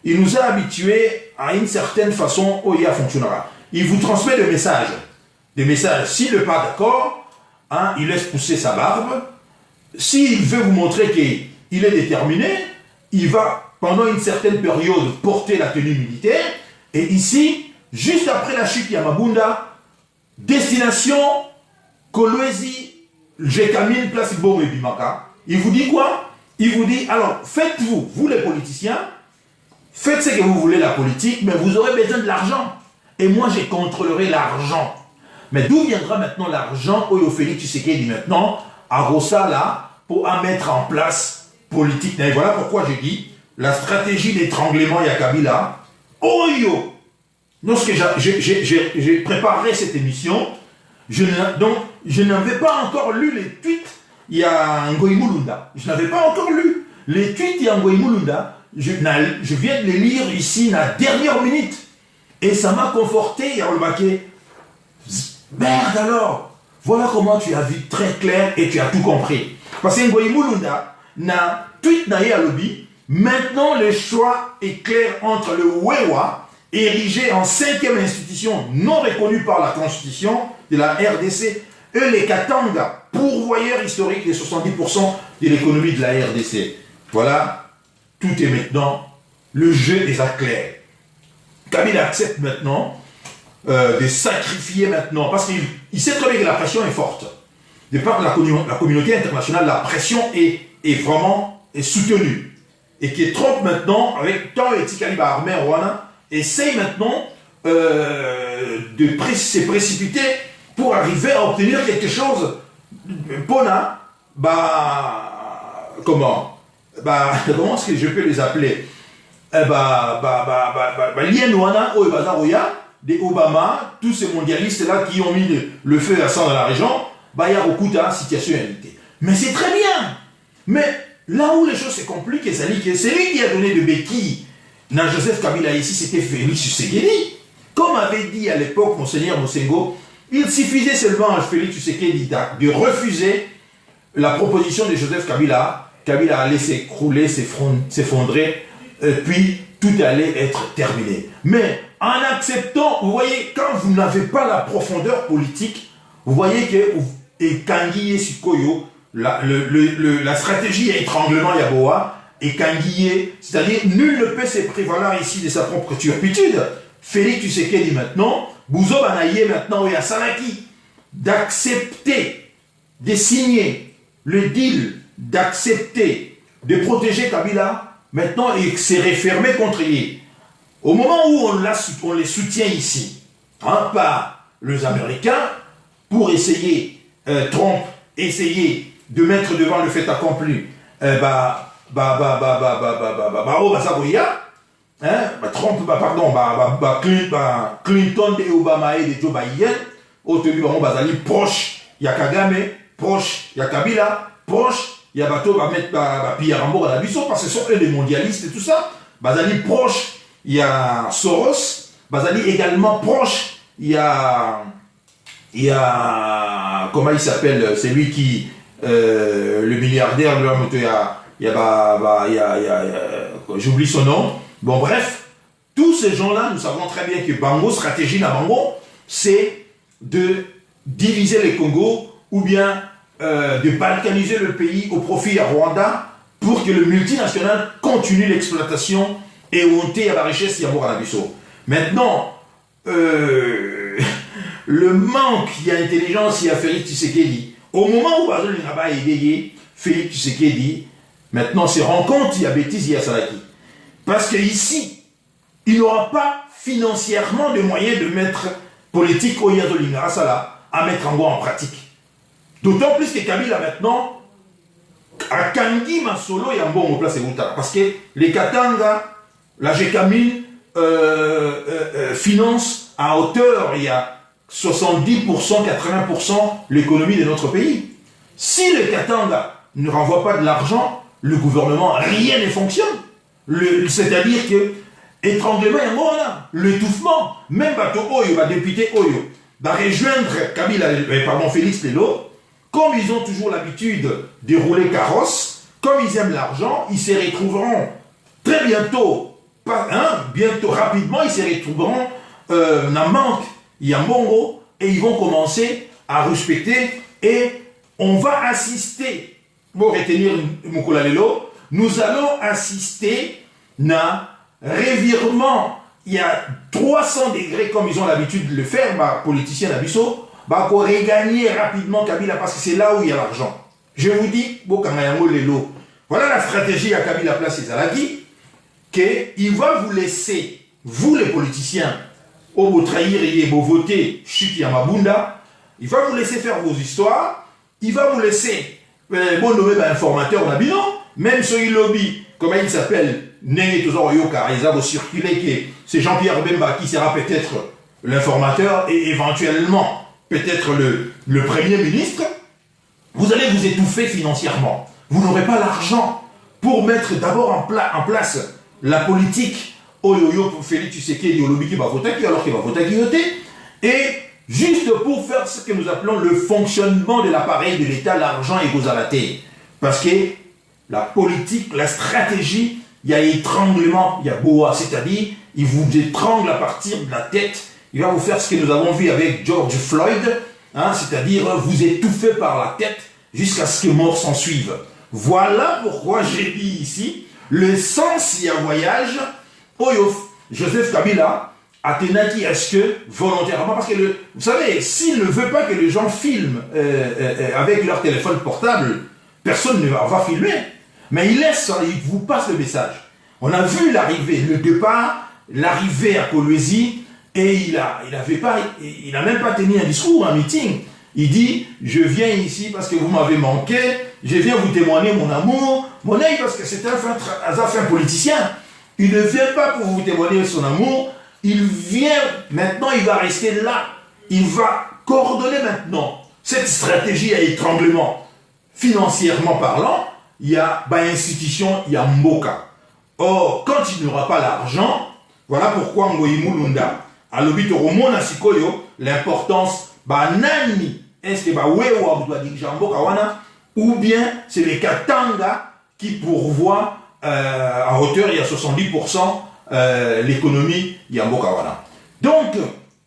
il nous a habitués à une certaine façon où il fonctionnera. Il vous transmet des messages. S'il n'est pas d'accord, hein, il laisse pousser sa barbe. S'il veut vous montrer qu'il est déterminé, il va, pendant une certaine période, porter la tenue militaire. Et ici, juste après la chute Yamabunda, destination Kolwezi, Jekamine, place Bobo et Bimaka. Il vous dit quoi? Il vous dit, alors, faites-vous, vous les politiciens, faites ce que vous voulez la politique, mais vous aurez besoin de l'argent. Et moi, je contrôlerai l'argent. Mais d'où viendra maintenant l'argent Oyo Félix Tshisekedi maintenant, à Rossala, pour mettre en place politique? Et voilà pourquoi j'ai dit, la stratégie d'étranglement Yakabila, Oyo. Lorsque j'ai préparé cette émission, je n'avais pas encore lu les tweets, il y a Ngoï Mulunda. Je n'avais pas encore lu les tweets, il y a Ngoï Mulunda. Je viens de les lire ici, la dernière minute. Et ça m'a conforté, il y a le baquet. Merde alors, voilà comment tu as vu très clair et tu as tout compris. Parce que Ngoï Mulunda n'a tweet naïe à lobby. Maintenant, le choix est clair entre le Wewa, érigé en 5e institution non reconnue par la Constitution de la RDC, et les Katanga, pourvoyeurs historiques des 70% de l'économie de la RDC. Voilà, tout est maintenant, le jeu des clair. Kabila accepte maintenant de sacrifier maintenant, parce qu'il sait très bien que la pression est forte. De part de la communauté internationale, la pression est vraiment soutenue. Et qui Trump maintenant, avec tant et Tikaliba armé en Rwanda, essaye maintenant de se précipiter pour arriver à obtenir quelque chose. Pona, comment est-ce que je peux les appeler? Lienouana, Oebazaroya, des Obama, tous ces mondialistes-là qui ont mis le feu à sang dans la région, il y a beaucoup de situations invitées. Mais c'est très bien. Mais là où les choses se compliquent, c'est lui qui a donné de béquilles dans Joseph Kabila ici, c'était Félix Tshisekedi. Comme avait dit à l'époque Monseigneur Mosengo, il suffisait seulement à Félix Tshisekedi de refuser la proposition de Joseph Kabila. Kabila allait s'écrouler, s'effondrer, puis tout allait être terminé. Mais en acceptant, vous voyez, quand vous n'avez pas la profondeur politique, vous voyez que et Kangiye Sikoyo, la stratégie à étranglement Yaboa, et Kangiye, c'est-à-dire nul ne peut se prévaloir ici de sa propre turpitude. Félix Tshisekedi maintenant, Bouzo Banaye maintenant, et à Salaki, d'accepter, de signer le deal, d'accepter, de protéger Kabila, maintenant il s'est refermé contre lui. Au moment où on les soutient ici, hein, par les Américains, pour essayer, Trump, essayer de mettre devant le fait accompli, Clinton et Obama et Joe Biden, au début, bazali proche, il y a Kagame, proche, il y a Kabila, proche, il y a Bato, Pierre Rambo à la Bissot, parce que ce sont eux les mondialistes et tout ça. Bazali proche, il y a Soros, Bazali également proche, il y a comment il s'appelle, c'est lui qui, le milliardaire, j'oublie son nom. Bon, bref, tous ces gens-là, nous savons très bien que Bango, stratégie na Bango, c'est de diviser les Congo ou bien de balkaniser le pays au profit à Rwanda pour que le multinational continue l'exploitation et monter à la richesse Yamour à la Bissau. Maintenant, le manque d'intelligence, il y a Félix Tshisekedi. Au moment où Bazol n'a pas aidé Félix Tshisekedi, maintenant se rend compte, il y a bêtise, il y a Salaki. Parce qu'ici, il n'aura pas financièrement de moyens de mettre politique au Yazolinga Sala à mettre en pratique. D'autant plus que Kabila maintenant, à Kangi Masolo, il y a un bon place parce que les Katanga, la GECAMIN finance à hauteur, il y a 70%, 80% l'économie de notre pays. Si les Katanga ne renvoient pas de l'argent, le gouvernement, rien ne fonctionne. C'est-à-dire que étranglement, l'étouffement, même bateau Oyo, député Oyo, va rejoindre Kabila, Félix Lelo, comme ils ont toujours l'habitude de rouler carrosse, comme ils aiment l'argent, ils se retrouveront très bientôt, rapidement, ils se retrouveront dans manque, il y a Mbongo, et ils vont commencer à respecter, et on va assister, pour retenir Moukoula Lelo, nous allons assister à revirement, il y a 300 degrés comme ils ont l'habitude de le faire, politiciens d'Abisso, pour regagner rapidement Kabila parce que c'est là où il y a l'argent. Je vous dis, voilà la stratégie à Kabila Place et Zalaki, qu'il va vous laisser, vous les politiciens, au vous trahir et vous voter Chute Yamabunda, il va vous laisser faire vos histoires, il va vous laisser, informateur Nabino, même sur le lobby, comment il s'appelle, Nene Tozoro Yoka, ils vont circuler que c'est Jean-Pierre Bemba qui sera peut-être l'informateur et éventuellement peut-être le Premier ministre, vous allez vous étouffer financièrement. Vous n'aurez pas l'argent pour mettre d'abord en place la politique Oyoyo pour Félix Tshisekedi Yolobi qui va voter, alors qu'il va voter Guilloté, et juste pour faire ce que nous appelons le fonctionnement de l'appareil de l'État, l'argent est aux alatés. Parce que la politique, la stratégie, il y a étranglement, il y a boa, c'est-à-dire, il vous étrangle à partir de la tête. Il va vous faire ce que nous avons vu avec George Floyd, c'est-à-dire vous étouffer par la tête jusqu'à ce que mort s'en suive. Voilà pourquoi j'ai dit ici, le sens y a voyage, Joseph Kabila a tenu à ce que, volontairement, parce que, vous savez, s'il ne veut pas que les gens filment avec leur téléphone portable, personne ne va filmer. Mais il laisse, il vous passe le message. On a vu l'arrivée, le départ, l'arrivée à Kolwezi, et il n'a même pas tenu un discours, un meeting. Il dit, je viens ici parce que vous m'avez manqué, je viens vous témoigner mon amour, mon aïe, parce que c'est un fin politicien. Il ne vient pas pour vous témoigner son amour, il vient, maintenant il va rester là, il va coordonner maintenant cette stratégie à étranglement. Financièrement parlant, il y a institution, il y a Mboka. Or, quand il n'aura pas l'argent, voilà pourquoi Ngoïmou Lunda, à l'obito Romona Sikoyo, l'importance, nani, est-ce que Wewa doit diriger Mboka wana, ou bien c'est les Katanga qui pourvoient à hauteur, il y a 70% l'économie, il y a Mboka wana. Donc,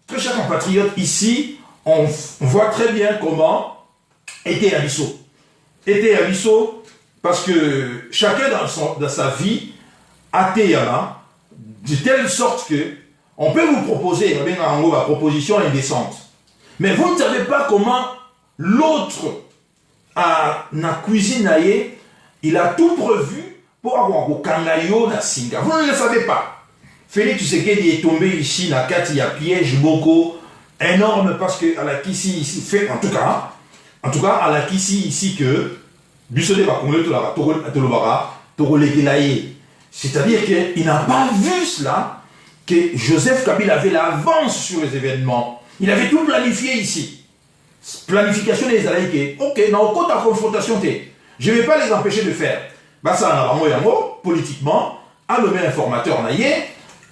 très chers compatriotes, ici, on voit très bien comment était Abisso. Était Abisso, parce que chacun dans sa vie a Théama, de telle sorte que on peut vous proposer une proposition indécente. Mais vous ne savez pas comment l'autre a na cuisine, il a tout prévu pour avoir au Kangayo na Singa. Vous ne le savez pas. Félix Tshisekedi est tombé ici, na Kati, il y a piège beaucoup énorme parce que à la Kissi ici fait en tout cas à la Kissi ici que Bissodé va congler tout la c'est-à-dire qu'il n'a pas vu cela, que Joseph Kabila avait l'avance sur les événements. Il avait tout planifié ici. Planification des alliés. Ok, dans le code de confrontation, je ne vais pas les empêcher de faire. Ça, politiquement, à nommer informateur,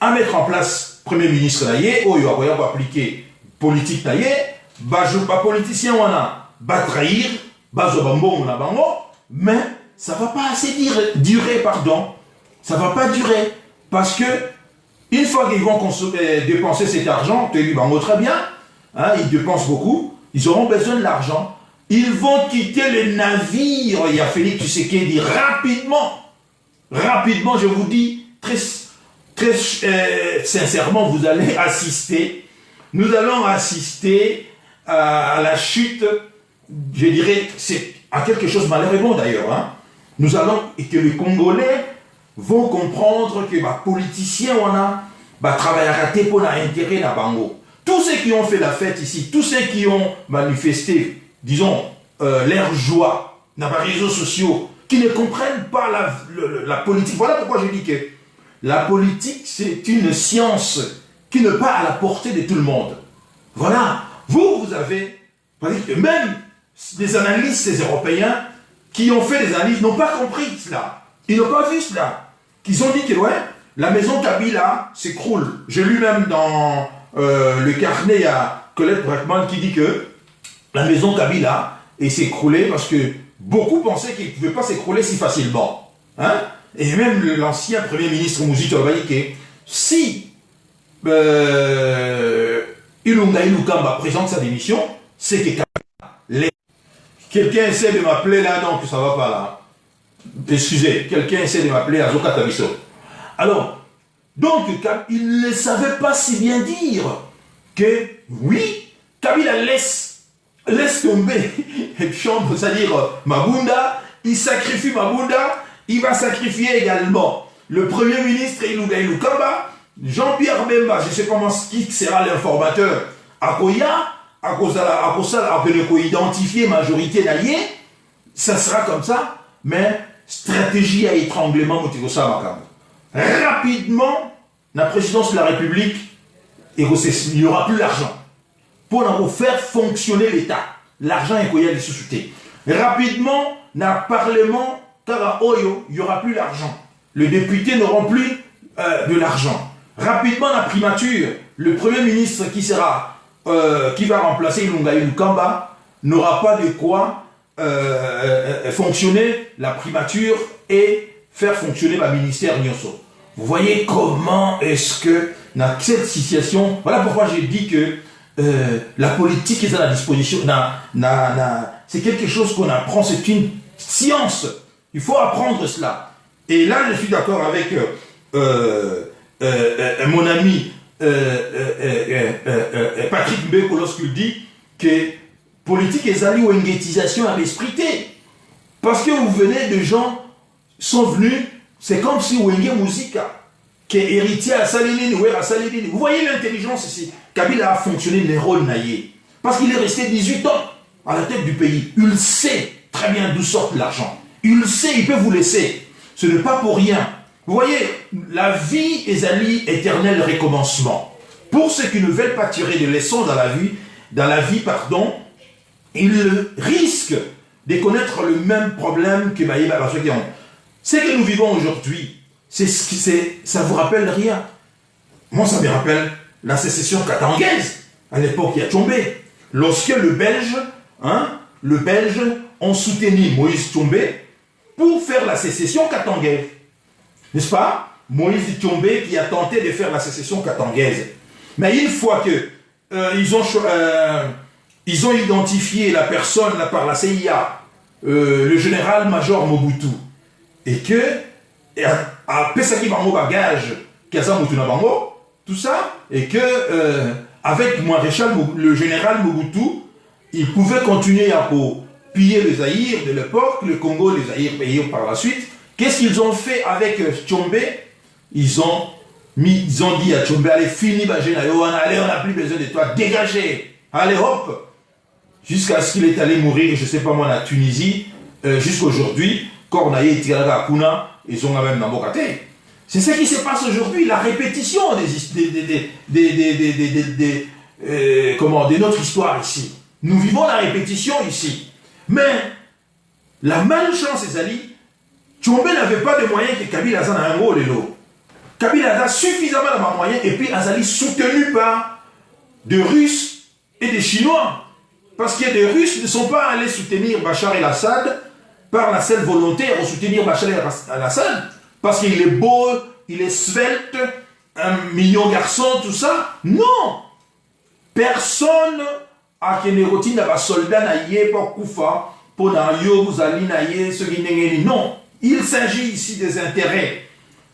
à mettre en place Premier ministre, il va appliquer politique, pas politicien, trahir, mais ça ne va pas assez durer, pardon. Ça ne va pas durer. Parce que, une fois qu'ils vont dépenser cet argent, tu dis, très bien, ils dépensent beaucoup, ils auront besoin de l'argent. Ils vont quitter les navires, il y a Félix Tshisekedi, rapidement. Rapidement, je vous dis, très sincèrement, vous allez assister. Nous allons assister à la chute, je dirais, c'est à quelque chose malheureusement d'ailleurs, nous allons, et que les Congolais vont comprendre que les politiciens, on a travaillé à rater pour l'intérêt de Bango. Tous ceux qui ont fait la fête ici, tous ceux qui ont manifesté, disons, leur joie dans les réseaux sociaux, qui ne comprennent pas la politique. Voilà pourquoi je dis que la politique, c'est une science qui n'est pas à la portée de tout le monde. Voilà. Vous avez, même les analystes européens qui ont fait des analyses n'ont pas compris cela. Ils n'ont pas vu cela. Ils ont dit que ouais, la maison Kabila s'écroule. J'ai lu même dans le carnet à Colette Brackman qui dit que la maison Kabila s'est écroulée parce que beaucoup pensaient qu'il ne pouvait pas s'écrouler si facilement. Hein? Et même l'ancien premier ministre Mouzi Tolbaïke, si Ilunga Ilukamba présente sa démission, c'est que quelqu'un essaie de m'appeler là, donc ça va pas là. Excusez, quelqu'un essaie de m'appeler à Zoka Tabiso. Alors, donc, il ne savait pas si bien dire que, oui, Kabila laisse tomber chambre, c'est-à-dire Mabunda, il sacrifie Mabunda, il va sacrifier également le Premier ministre Ilunga Ilukamba, Jean-Pierre Bemba, je ne sais pas qui sera l'informateur, Akoya, Akosala, identifier majorité d'alliés, ça sera comme ça, mais stratégie à étranglement, rapidement, la présidence de la République, il n'y aura plus l'argent. Pour faire fonctionner l'État, l'argent est qu'il y a des sous-soutés. Rapidement, dans le Parlement, il n'y aura plus l'argent. Les députés n'auront plus de l'argent. Rapidement, la primature, le Premier ministre qui va remplacer Ilunga Ilukamba n'aura pas de quoi fonctionner la primature et faire fonctionner le ministère Nyoso. Vous voyez comment est-ce que dans cette situation, voilà pourquoi j'ai dit que la politique est à la disposition, c'est quelque chose qu'on apprend, c'est une science, il faut apprendre cela. Et là je suis d'accord avec mon ami Patrick Mbeko lorsqu'il dit que politique est allée ou inguettisation à l'esprit. Parce que vous venez de gens sont venus, c'est comme si Wenge Musika, qui est héritier à Salinine ou à Salinine. Vous voyez l'intelligence ici. Kabila a fonctionné les rôles naïfs. Parce qu'il est resté 18 ans à la tête du pays. Il sait très bien d'où sort l'argent. Il sait, il peut vous laisser. Ce n'est pas pour rien. Vous voyez, la vie est alliée éternel recommencement. Pour ceux qui ne veulent pas tirer de leçons dans la vie, ils risquent de connaître le même problème que Maïba Basokian. Ce que nous vivons aujourd'hui, ça ne vous rappelle rien. Moi, ça me rappelle la sécession katangaise, à l'époque il y a tombé. Lorsque le Belge ont soutenu Moïse Tombé pour faire la sécession katangaise. N'est-ce pas? Moïse Tombé qui a tenté de faire la sécession katangaise. Mais une fois que ils ont identifié la personne par la CIA, le général-major Mobutu, et que à Pesaki Bango bagage Kaza Mobutu na Bango, tout ça, et que avec le général Mobutu, il pouvait continuer à piller les Zaïre de l'époque, le Congo, les Zaïre payés par la suite. Qu'est-ce qu'ils ont fait avec Tchombe? Ils ont dit à Tchombe, allez, fini, allez, on n'a plus besoin de toi, dégagez, allez, hop, jusqu'à ce qu'il est allé mourir, je ne sais pas moi, en Tunisie, jusqu'à aujourd'hui, Cornaye et Tigaraga Akuna, ils ont même Nambokate. C'est ce qui se passe aujourd'hui, la répétition de notre histoire ici. Nous vivons la répétition ici. Mais la malchance, les alliés, Tchombe n'avait pas de moyens que Kabila Azan a un gros lélo. Kabila a suffisamment de moyens et puis Azali soutenu par des Russes et des Chinois. Parce que les Russes ne sont pas allés soutenir Bachar el-Assad par la seule volonté de soutenir Bachar el-Assad. Parce qu'il est beau, il est svelte, un million de garçons, tout ça. Non! Personne a qui n'a soldat naïe pour Koufa, pour Nayo, Bouzali naïe, ce qui n'est non. Il s'agit ici des intérêts.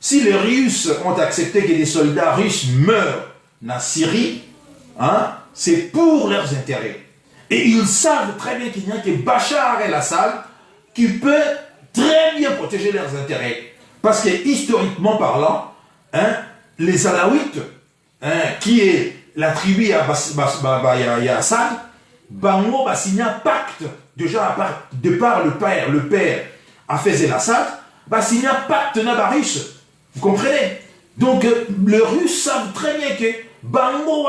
Si les Russes ont accepté que des soldats russes meurent en Syrie, hein, c'est pour leurs intérêts. Et ils savent très bien qu'il n'y a que Bachar el-Assad qui peut très bien protéger leurs intérêts. Parce que historiquement parlant, hein, les Alaouites, hein, qui est la tribu à Assad, Bango va signer un pacte, déjà de par le père Hafez el-Assad, va signer un pacte nabarusse. Vous comprenez? Donc les Russes savent très bien que Bango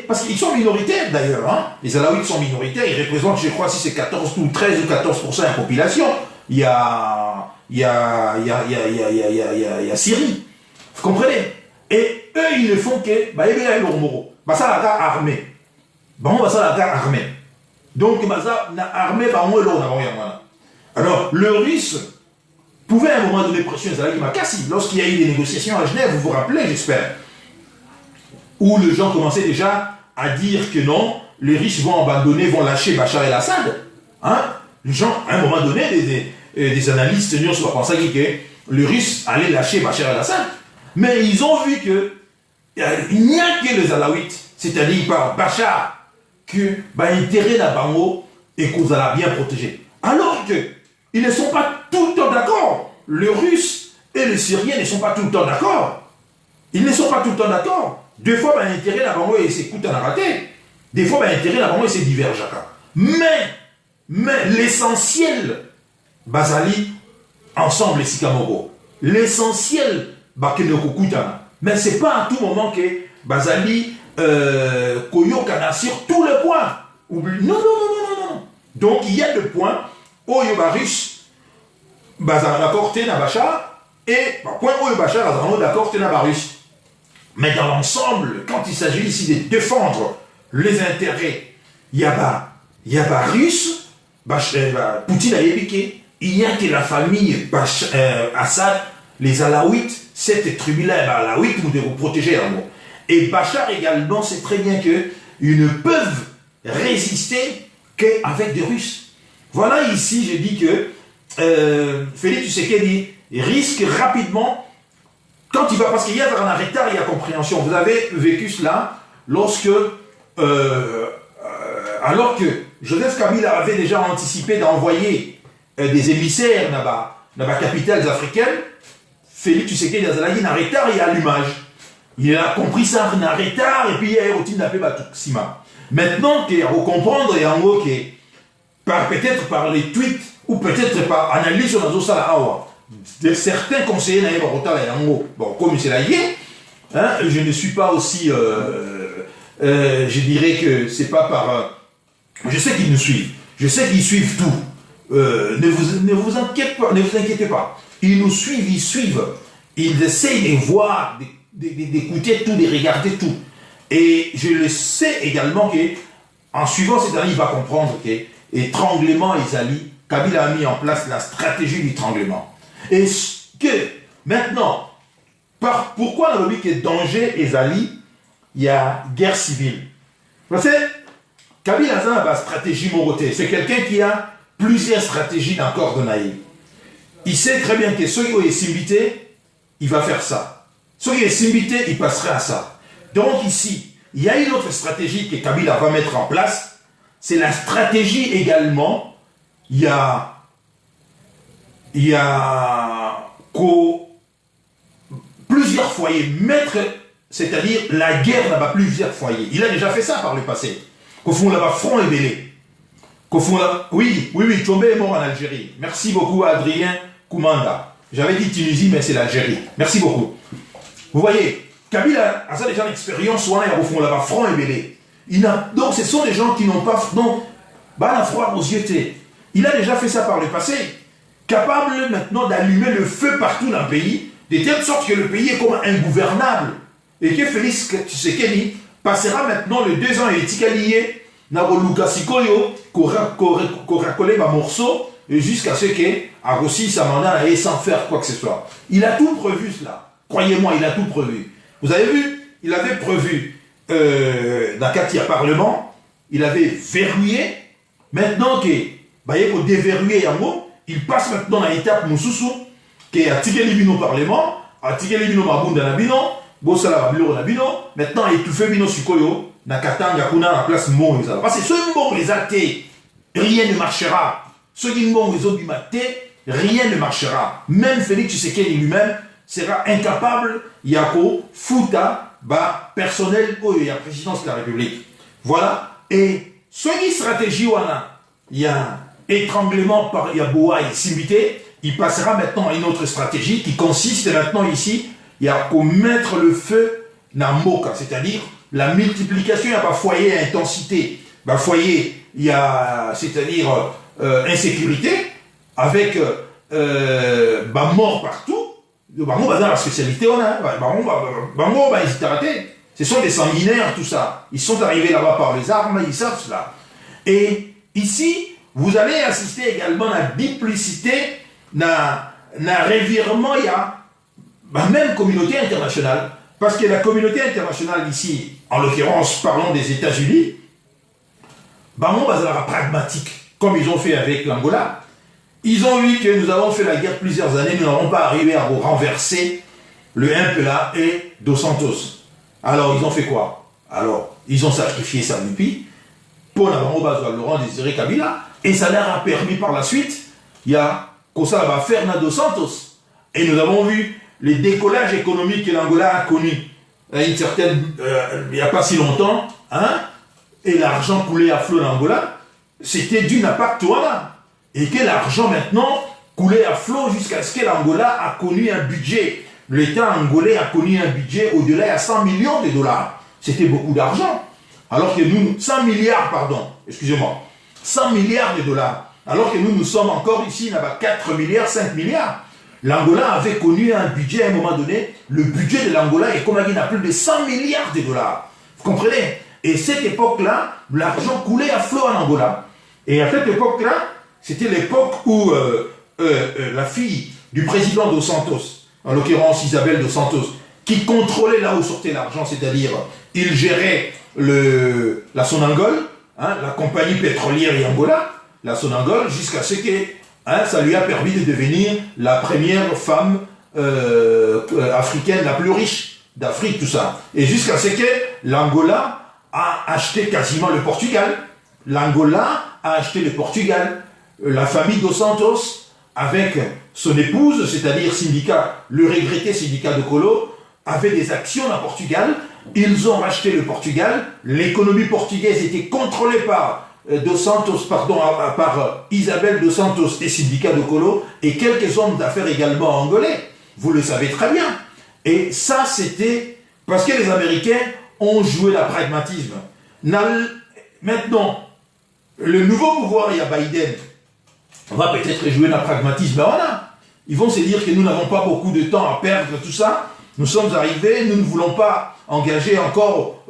parce qu'ils sont minoritaires d'ailleurs, hein. Les Alaouites sont minoritaires, ils représentent, je crois, si c'est 14 ou 13 ou 14% de la population. Il y a Syrie. Vous comprenez? Et eux, ils ne font que, bah, ils ont moro. Bah, ça, la gare armée. Bah, on va ça, la gare armée. Donc, bah, ça, la armée, bah, on est là. Alors, le Russe pouvait à un moment donner pression à Zalagi Makassi. Lorsqu'il y a eu des négociations à Genève, vous vous rappelez, j'espère, où les gens commençaient déjà à dire que non, les Russes vont abandonner, vont lâcher Bachar el-Assad. Hein? Les gens, à un moment donné, des analystes ont pensé que les Russes allaient lâcher Bachar el-Assad. Mais ils ont vu que il n'y a que les Alaouites, c'est-à-dire par Bachar, que l'intérêt d'un Bango et qu'on allait bien protéger. Alors qu'ils ne sont pas tout le temps d'accord. Les Russes et les Syriens ne sont pas tout le temps d'accord. Ils ne sont pas tout le temps d'accord. Des fois, l'intérêt d'un Bango s'écoute en raté. Des fois, l'intérêt d'un Bango c'est divergent. Mais l'essentiel, Bazali, ensemble, les Sikamoro, l'essentiel, mais ce n'est pas à tout moment que Bazali Koyokana sur tous les points. Non. Donc il y a des points où Yobarus Bazar d'accord Tena Bachar et point où Bachar a d'accord Tena Barus. Mais dans l'ensemble, quand il s'agit ici de défendre les intérêts, il y a Russe, Poutine a épiqué, il n'y a que la famille Assad, les Alaouites, cette tribu-là, Alaouite, nous devons protéger l'amour. Et Bachar également sait très bien qu'ils ne peuvent résister qu'avec des Russes. Voilà ici, je dis que Félix Tshisekedi risque rapidement, quand il va, parce qu'il y a un retard, il y a compréhension. Vous avez vécu cela lorsque, alors que Joseph Kabila avait déjà anticipé d'envoyer des émissaires dans la capitale africaine, Félix Tshisekedi a un retard et allumage. Il a compris ça, un retard, et puis il y a une routine d'appel Sima. Maintenant qu'il a comprendre, et en gros, peut-être par les tweets, ou peut-être par analyse sur la Zosa Awa, de certains conseillers n'avaient pas bon, comme c'est là, je ne suis pas aussi, je dirais que c'est pas par, je sais qu'ils nous suivent, je sais qu'ils suivent tout, ne vous inquiétez pas, ils nous suivent, ils essayent de voir, d'écouter tout, de regarder tout, et je le sais également qu'en suivant cette année, il va comprendre que étranglement Ezali, Kabila a mis en place la stratégie du tremblement. Et que maintenant, pourquoi on a dit que danger Ezali, il y a guerre civile. Parce que Kabila a une stratégie moroté. C'est quelqu'un qui a plusieurs stratégies dans le corps de Naïm. Il sait très bien que ceux qui sont invité, il va faire ça. Ceux qui sont invités, il passerait à ça. Donc ici, il y a une autre stratégie que Kabila va mettre en place. C'est la stratégie également. Il y a plusieurs foyers. Mettre, c'est-à-dire la guerre là-bas, plusieurs foyers. Il a déjà fait ça par le passé. Qu'au fond là-bas, front et belé. Qu'au fond là, oui, Tchombe est mort en Algérie. Merci beaucoup à Adrien Koumanda. J'avais dit Tunisie, mais c'est l'Algérie. Merci beaucoup. Vous voyez, Kabila a ça déjà l'expérience, soit au fond là-bas, front et belé. Donc ce sont des gens qui n'ont pas, non, la froid aux yeux. Il a déjà fait ça par le passé. Capable maintenant d'allumer le feu partout dans le pays, de telle sorte que le pays est comme ingouvernable. Et que Félix Tshisekedi passera maintenant les 2 ans et Tikalié, Lukasikoyo, qu'aura collé ma morceau, jusqu'à ce qu'il a reçu sa mandat et sans faire quoi que ce soit. Il a tout prévu cela. Croyez-moi, il a tout prévu. Vous avez vu, il avait prévu dans le cadre du Parlement, il avait verrouillé. Maintenant qu'il faut déverrouiller un mot, il passe maintenant à l'étape Moussoussou, qui est à Tigelibino Parlement, à Tigelibino Mabunda Nabino, Bossala Babilo Nabino, maintenant il tout fait Bino Sukoyo, Nakatanga Kuna, la place Mon. Parce que ceux qui ont les athées, rien ne marchera. Ceux qui ont les autres du maté, rien ne marchera. Même Félix Tshisekedi lui-même sera incapable, Yako, Fouta, personnel, il y a présidence de la République. Voilà. Et ce qui stratégie, il y a étranglement par Yaboua et Simbité, il passera maintenant à une autre stratégie qui consiste maintenant ici, il y a pour mettre le feu dans Moka, c'est-à-dire la multiplication, il n'y a pas foyer à intensité. Foyer, il y a, c'est-à-dire insécurité, avec mort partout. Dans la spécialité, ce sont des sanguinaires, tout ça. Ils sont arrivés là-bas par les armes, ils savent cela. Et ici, vous allez assister également à la duplicité, à un revirement, il y a même communauté internationale. Parce que la communauté internationale ici, en l'occurrence, parlons des États-Unis, pragmatique, comme ils ont fait avec l'Angola. Ils ont vu que nous avons fait la guerre plusieurs années, nous n'avons pas arrivé à renverser le MPLA et Dos Santos. Alors, ils ont fait quoi? Alors, ils ont sacrifié Sanupi pour Laurent Désiré Kabila, et ça leur a permis par la suite, il y a Kosa va faire Dos Santos. Et nous avons vu les décollages économiques que l'Angola a connus il n'y a pas si longtemps, et l'argent coulé à flot en Angola, c'était dû à Pactoana. Et que l'argent maintenant coulait à flot jusqu'à ce que l'Angola a connu un budget. L'État angolais a connu un budget au-delà de 100 millions de dollars. C'était beaucoup d'argent. Alors que nous, 100 milliards, pardon, excusez-moi, 100 milliards de dollars. Alors que nous sommes encore ici, on a 4 milliards, 5 milliards. L'Angola avait connu un budget à un moment donné. Le budget de l'Angola est comme il a plus de 100 milliards de dollars. Vous comprenez? Et cette époque-là, l'argent coulait à flot en Angola. Et à cette époque-là, c'était l'époque où la fille du président Dos Santos, en l'occurrence Isabelle Dos Santos, qui contrôlait là où sortait l'argent, c'est-à-dire il gérait la Sonangol, la compagnie pétrolière et Angola, la Sonangol, jusqu'à ce que ça lui a permis de devenir la première femme africaine la plus riche d'Afrique, tout ça. Et jusqu'à ce que l'Angola a acheté quasiment le Portugal. L'Angola a acheté le Portugal. La famille Dos Santos, avec son épouse, c'est-à-dire syndicat, le regretté syndicat de Colo, avait des actions au Portugal. Ils ont racheté le Portugal. L'économie portugaise était contrôlée par Dos Santos, par Isabelle Dos Santos et syndicat de Colo, et quelques hommes d'affaires également angolais. Vous le savez très bien. Et ça, c'était parce que les Américains ont joué la pragmatisme. Maintenant, le nouveau pouvoir, il y a Biden, on va peut-être jouer le pragmatisme. Ben voilà. Ils vont se dire que nous n'avons pas beaucoup de temps à perdre, tout ça. Nous sommes arrivés, nous ne voulons pas engager encore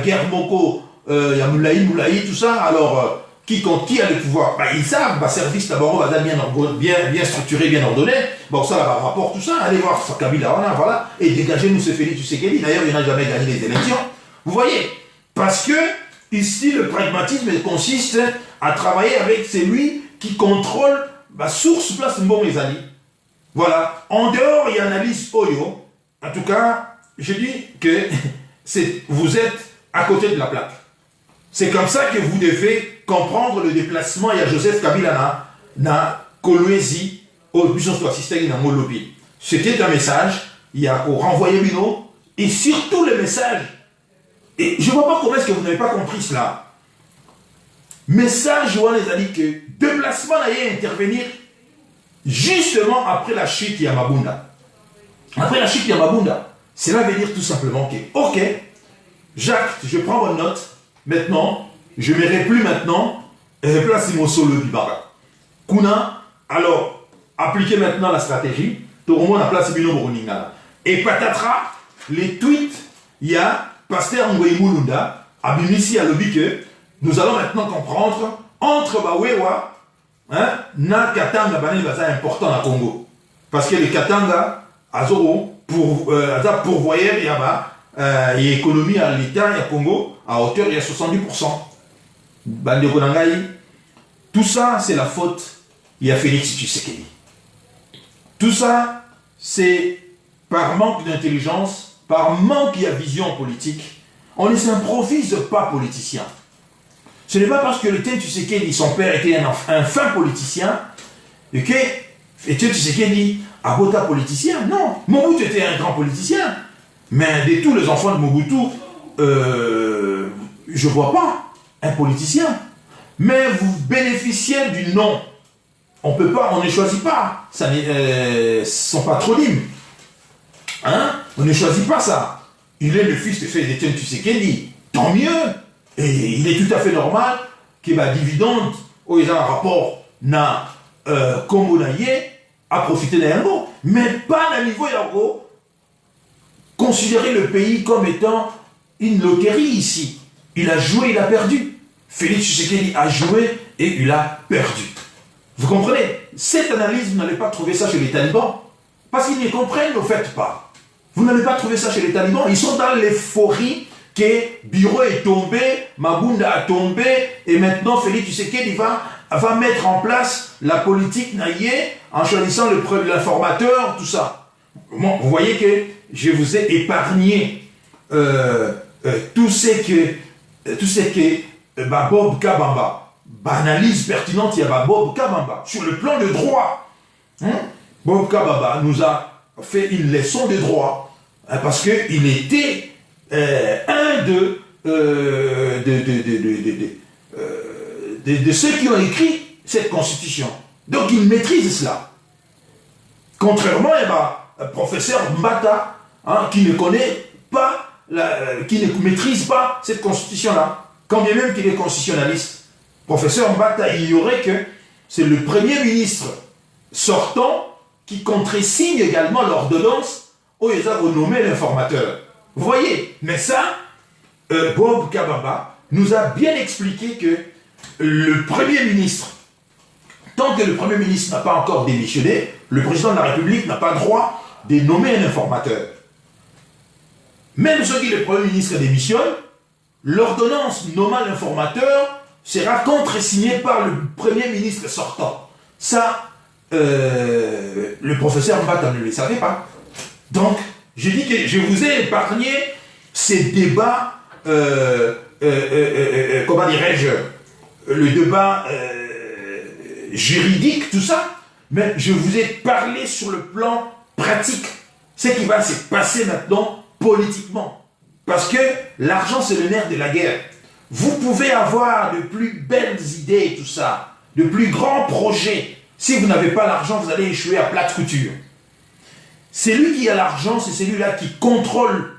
guerre Moko, Moulaï, tout ça. Alors, qui a le pouvoir? Ils savent, service d'abord, bien structuré, bien ordonné. Bon, ça, rapport, tout ça. Allez voir Kabila, voilà. Et dégagez-nous ce Félix Tshisekedi. D'ailleurs, il n'a jamais gagné les élections. Vous voyez? Parce que, ici, le pragmatisme consiste à travailler avec celui qui contrôle source place bon les alliés. Voilà. En dehors, il y a une analyse Oyo. En tout cas, je dis que vous êtes à côté de la plaque. C'est comme ça que vous devez comprendre le déplacement. Il y a Joseph Kabila na Kolwezi au business assisté dans Molobi. C'était un message. Il y a pour renvoyer Bino et surtout le message. Et je ne vois pas comment est-ce que vous n'avez pas compris cela. Message, on les a dit que déplacement allait intervenir justement après la chute de Yamabunda. Après la chute de Yamabunda, cela veut dire tout simplement que, ok, Jacques, je prends bonne note, maintenant, je ne m'irai plus maintenant, et replace mon solo Bibara. Kuna, alors, appliquez maintenant la stratégie, tout le monde a place Bino Boroningala. Et patatras, les tweets, il y a Pasteur Ngoï Moulunda, Abimisi a lobby que nous allons maintenant comprendre entre Bawewa, na Katanga, c'est important au Congo. Parce que les Katanga, Azoro, pourvoyeur, il y a économie à l'État et au Congo, à hauteur, il y a 70%. Tout ça, c'est la faute, il y a Félix Tshisekedi. Tout ça, c'est par manque d'intelligence, par manque de vision politique. On ne s'improvise pas politicien. Ce n'est pas parce que le Tshisekedi, son père, était un fin politicien Et que Etienne Tshisekedi a beau être politicien. Non, Mobutu était un grand politicien. Mais de tous les enfants de Mobutu, je ne vois pas un politicien. Mais vous bénéficiez du nom. On peut pas, on ne choisit pas son patronyme. Hein? On ne choisit pas ça. Il est le fils de Etienne Tshisekedi. Tant mieux. Et il est tout à fait normal que ma dividende, où il y a un rapport, na Kombo Naye, a profité d'un mot. Mais pas à niveau Yango. Considérer le pays comme étant une loterie ici. Il a joué, il a perdu. Félix Tshisekedi a joué et il a perdu. Vous comprenez? Cette analyse, vous n'allez pas trouver ça chez les talibans. Parce qu'ils ne comprennent au fait pas. Vous n'allez pas trouver ça chez les talibans. Ils sont dans l'euphorie que Biro est tombé, Mabunda a tombé, et maintenant Félix Tshisekedi va mettre en place la politique Naye en choisissant l'informateur, tout ça. Bon, vous voyez que je vous ai épargné tout ce que Bob Kabamba, analyse pertinente, il y a Bob Kabamba, sur le plan de droit. Bob Kabamba nous a fait une leçon de droit, parce qu'il était un de ceux qui ont écrit cette constitution. Donc il maîtrise cela. Contrairement professeur Mbata, qui ne connaît pas, qui ne maîtrise pas cette constitution-là, quand bien même qu'il est constitutionnaliste. Professeur Mbata ignorait que c'est le premier ministre sortant qui contresigne également l'ordonnance où ils ont renommé l'informateur. Vous voyez, mais ça, Bob Kabamba nous a bien expliqué que le Premier ministre, tant que le Premier ministre n'a pas encore démissionné, le président de la République n'a pas droit de nommer un informateur. Même ce qui le Premier ministre démissionne, l'ordonnance nommant l'informateur sera contresignée par le Premier ministre sortant. Ça, le professeur Mbata ne le savait pas. Donc, je dis que je vous ai épargné ces débats, comment dirais-je, le débat juridique, tout ça, mais je vous ai parlé sur le plan pratique, ce qui va se passer maintenant politiquement. Parce que l'argent, c'est le nerf de la guerre. Vous pouvez avoir de plus belles idées, tout ça, de plus grands projets. Si vous n'avez pas l'argent, vous allez échouer à plate couture. Celui qui a l'argent, c'est celui-là qui contrôle.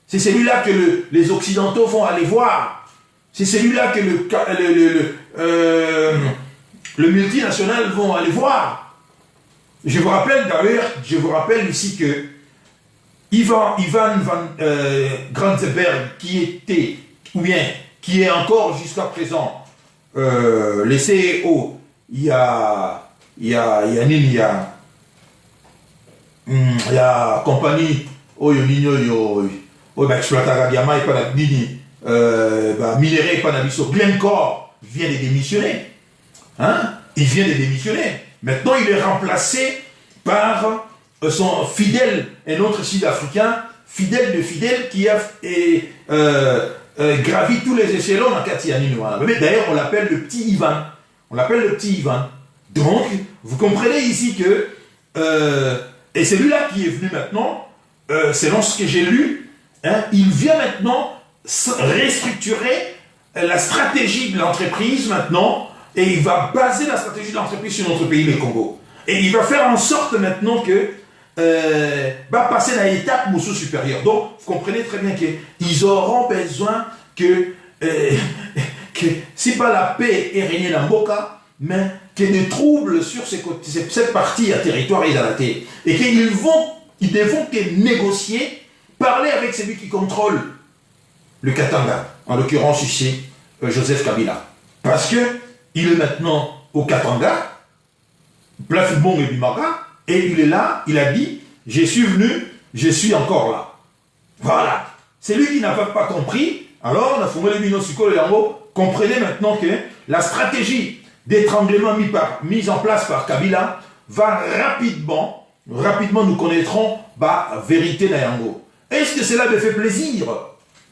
C'est celui-là que les Occidentaux vont aller voir. C'est celui-là que le multinational vont aller voir. Je vous rappelle d'ailleurs, ici que Ivan van Granzenberg, qui était, ou bien qui est encore jusqu'à présent le CEO, il y a compagnie exploitera diamant et pas minerai pas d'abisso. Glencore vient de démissionner. Il vient de démissionner. Maintenant, il est remplacé par son fidèle, un autre Sud-Africain, fidèle de fidèle, qui a gravi tous les échelons dans Katiani. D'ailleurs, on l'appelle le petit Ivan. Donc, vous comprenez ici que et celui-là qui est venu maintenant, selon ce que j'ai lu, il vient maintenant restructurer la stratégie de l'entreprise maintenant, et il va baser la stratégie de l'entreprise sur notre pays, le Congo. Et il va faire en sorte maintenant que va passer dans l'étape Moussou supérieure. Donc, vous comprenez très bien qu'ils auront besoin que si pas la paix est régnée dans Mboka, mais qu'il y ait des troubles sur cette partie à territoire isolaté. Et qu'ils devront que négocier, parler avec celui qui contrôle le Katanga, en l'occurrence ici, Joseph Kabila. Parce qu'il est maintenant au Katanga, Plafibong et Bimara, et il est là, il a dit, je suis venu, je suis encore là. Voilà. C'est lui qui n'a pas compris, alors on a fondé le Binosiko et Yango, comprenez maintenant que la stratégie d'étranglement mise en place par Kabila va rapidement, nous connaîtrons la vérité d'Ayango. Est-ce que cela me fait plaisir?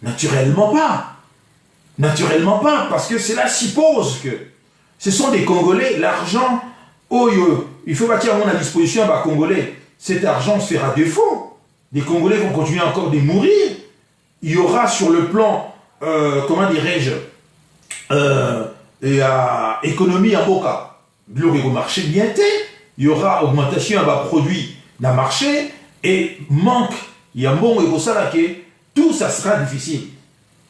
Naturellement pas. Naturellement pas, parce que cela suppose que ce sont des Congolais, l'argent oh, il faut bâtir à disposition à Congolais. Cet argent se fera défaut. Les Congolais vont continuer encore de mourir. Il y aura sur le plan, comment dirais-je, économie à Boka, le marché bien il y aura augmentation à produit dans le marché et manque, il y a bon et ça tout ça sera difficile.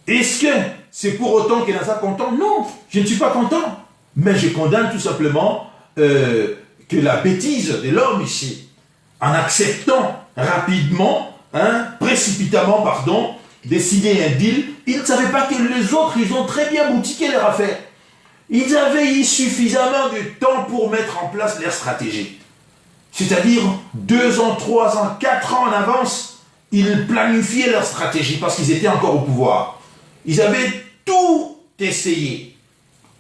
Est-ce que c'est pour autant qu'il y en a ça content? Non, je ne suis pas content. Mais je condamne tout simplement que la bêtise de l'homme ici, en acceptant rapidement, précipitamment, pardon, décider un deal, ils ne savaient pas que les autres, ils ont très bien boutiqué leur affaire. Ils avaient eu suffisamment de temps pour mettre en place leur stratégie. C'est-à-dire 2 ans, 3 ans, 4 ans en avance, ils planifiaient leur stratégie parce qu'ils étaient encore au pouvoir. Ils avaient tout essayé.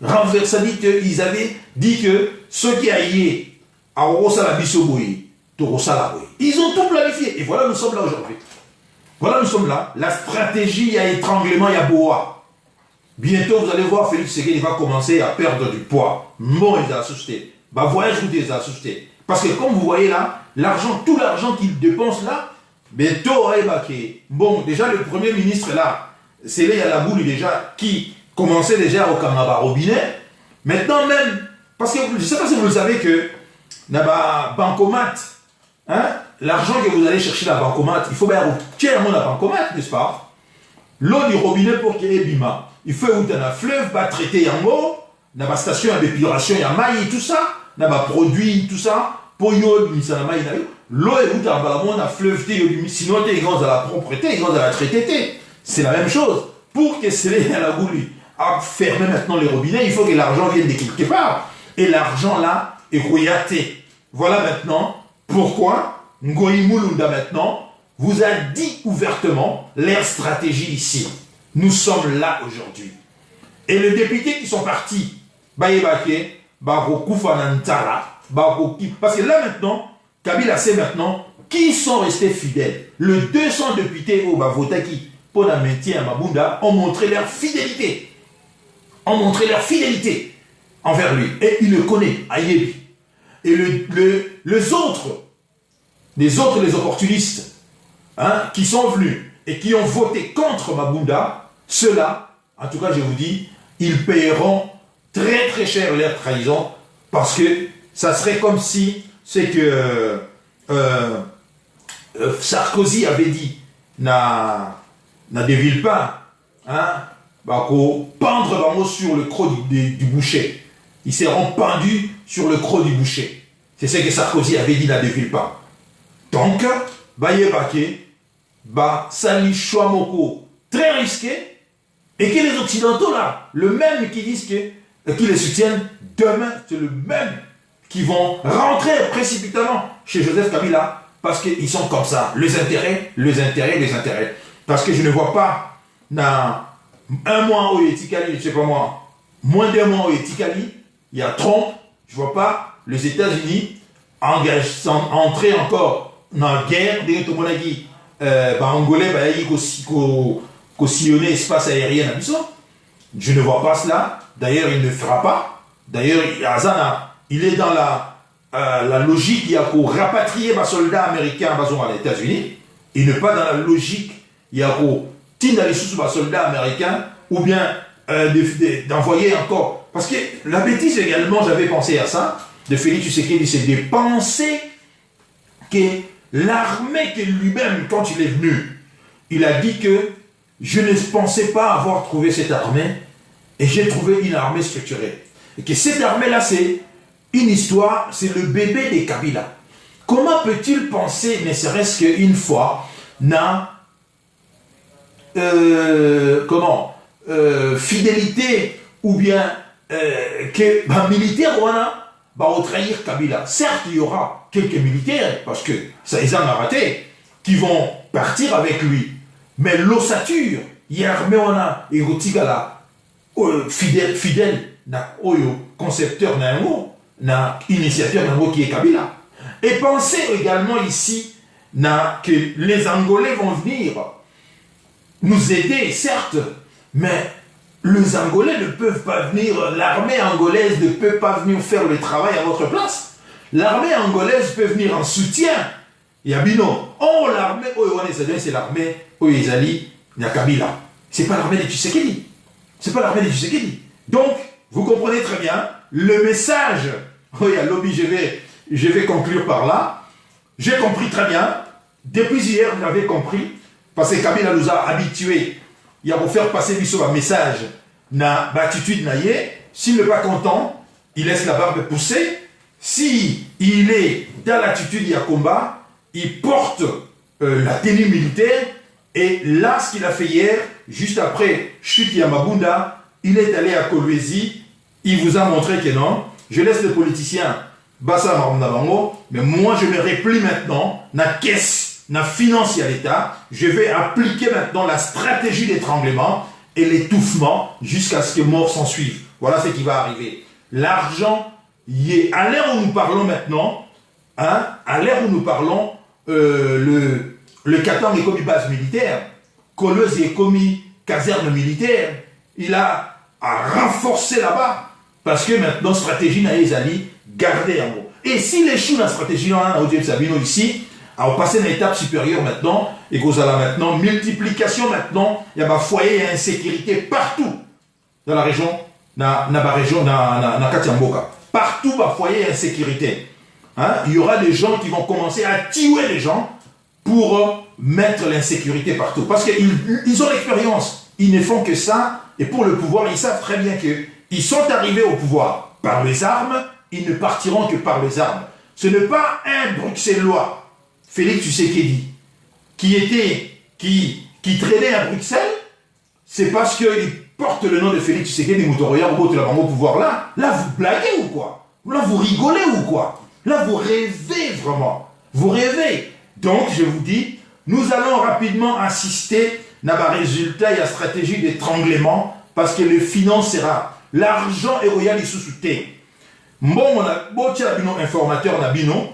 Renversé, ils avaient dit que ceux qui aillent à Orosala Bissoboui, ils ont tout planifié. Et voilà, nous sommes là aujourd'hui. Voilà, nous sommes là. La stratégie, il y a étranglement, il y a boa. Bientôt, vous allez voir, Félix Tshisekedi va commencer à perdre du poids. Bon, il a assusté. Bah, voyage, vous les assusté. Parce que comme vous voyez là, l'argent, tout l'argent qu'il dépense là, bientôt, bon, déjà le Premier ministre là, c'est là, il y a la boule déjà, qui commençait déjà au Kamaba robinet. Maintenant même, parce que je ne sais pas si vous le savez que, là-bas, bancomat, l'argent que vous allez chercher dans la bancomat, il faut bien au la bancomat, n'est-ce pas? L'eau du robinet pour qu'il y ait bima. Il faut où dans un fleuve, pas traiter en eau, dans la station d'épuration, il y a maïs, tout ça, dans les produits, tout ça, pour l'eau, l'eau est où dans la fleuve, sinon il y a la propreté, il y a la traité. C'est la même chose. Pour que c'est à la boule à fermer maintenant les robinets, il faut que l'argent vienne de quelque part. Et l'argent là est rouillaté. Voilà maintenant pourquoi Ngoï Mulunda maintenant vous a dit ouvertement leur stratégie ici. Nous sommes là aujourd'hui. Et les députés qui sont partis, Bayebake, Barokufa Nantala, parce que là maintenant, Kabila sait maintenant qui sont restés fidèles. Les 200 députés au Bavotaki pour la maintien à Mabunda ont montré leur fidélité. Ont montré leur fidélité envers lui. Et il le connaît, Ayebi. Et les autres, les opportunistes, qui sont venus et qui ont voté contre Mabunda, ceux-là, en tout cas je vous dis, ils paieront très très cher leur trahison parce que ça serait comme si c'est que Sarkozy avait dit na de Villepin, pendre sur le croc du boucher. Ils seront pendus sur le croc du boucher. C'est ce que Sarkozy avait dit na de Villepin. Donc, Sali Chouamoko, très risqué, et que les Occidentaux là, le même qui disent qui les soutiennent, demain, c'est le même qui vont rentrer précipitamment chez Joseph Kabila, parce qu'ils sont comme ça, les intérêts. Parce que je ne vois pas, dans un mois au Etikali, je ne sais pas moi, moins d'un mois au Etikali, il y a Trump, je ne vois pas les États-Unis entrer encore dans la guerre, dès que tout le monde a dit, Angolais, qu'au sillonner l'espace aérien à Bisson. Je ne vois pas cela. D'ailleurs, il ne fera pas. D'ailleurs, Azana, il est dans la logique, il y a qu'au rapatrier les soldats américains à les États-Unis. Il n'est pas dans la logique, il y a qu'au tindre les soldats américains ou bien d'envoyer encore. Parce que la bêtise également, j'avais pensé à ça, de Félix Tshisekedi, c'est de penser que l'armée que lui-même, quand il est venu, il a dit que je ne pensais pas avoir trouvé cette armée et j'ai trouvé une armée structurée. Et que cette armée-là, c'est une histoire, c'est le bébé des Kabila. Comment peut-il penser, ne serait-ce qu'une fois, fidélité ou bien que militaire va trahir Kabila. Certes, il y aura quelques militaires, parce que ça les a raté, qui vont partir avec lui. Mais l'ossature, il y a armé et Rotigala, fidèle, concepteur na initiateur qui est Kabila. Et pensez également ici que les Angolais vont venir nous aider, certes, mais les Angolais ne peuvent pas venir, l'armée angolaise ne peut pas venir faire le travail à votre place. L'armée angolaise peut venir en soutien. Yabino. Oh, l'armée, oh, c'est l'armée, oh, Izali, Kabila. C'est pas l'armée de Tshisekedi. C'est pas l'armée de Tshisekedi. Donc, vous comprenez très bien, le message, oh, il y a lobby, je vais conclure par là. J'ai compris très bien. Depuis hier, j'avais compris, parce que Kabila nous a habitués. Il a pour faire passer un message, na attitude naïe. S'il n'est pas content, il laisse la barbe pousser. Si il est dans l'attitude, il y a combat, il porte la tenue militaire. Et là, ce qu'il a fait hier, juste après chute Yamabunda, il est allé à Kolwezi. Il vous a montré que non. Je laisse les politiciens Bassa Marundabango, mais moi je me replie maintenant, na caisse, na finance à l'État. Je vais appliquer maintenant la stratégie d'étranglement et l'étouffement jusqu'à ce que mort s'en suive. Voilà ce qui va arriver. L'argent, à l'heure où nous parlons maintenant, hein, à l'heure où nous parlons, le Katang est commis base militaire, Kolwezi est commis caserne militaire, il a renforcé là-bas, parce que maintenant, stratégie n'a Ezali, garder en gros. Et s'il échoue dans la stratégie, on a Odile Sabino ici, on va passer à une étape supérieure maintenant, et qu'on a maintenant, multiplication maintenant, il y a un foyer et insécurité partout dans la région, dans Katiamboka. Partout, il foyer et insécurité. Hein? Il y aura des gens qui vont commencer à tuer les gens pour mettre l'insécurité partout. Parce qu'ils ont l'expérience. Ils ne font que ça. Et pour le pouvoir, ils savent très bien qu'ils sont arrivés au pouvoir par les armes. Ils ne partiront que par les armes. Ce n'est pas un Bruxellois, Félix Tshisekedi, qui traînait à Bruxelles. C'est parce qu'il porte le nom de Félix Tshisekedi Mutoroya au pouvoir là. Là, vous blaguez ou quoi? Là, vous rigolez ou quoi? Là, vous rêvez vraiment. Vous rêvez. Donc, je vous dis, nous allons rapidement assister à un résultat et à la stratégie d'étranglement parce que le financera. L'argent est royal et sous-souté. Bon, on a beau informateur Nabino.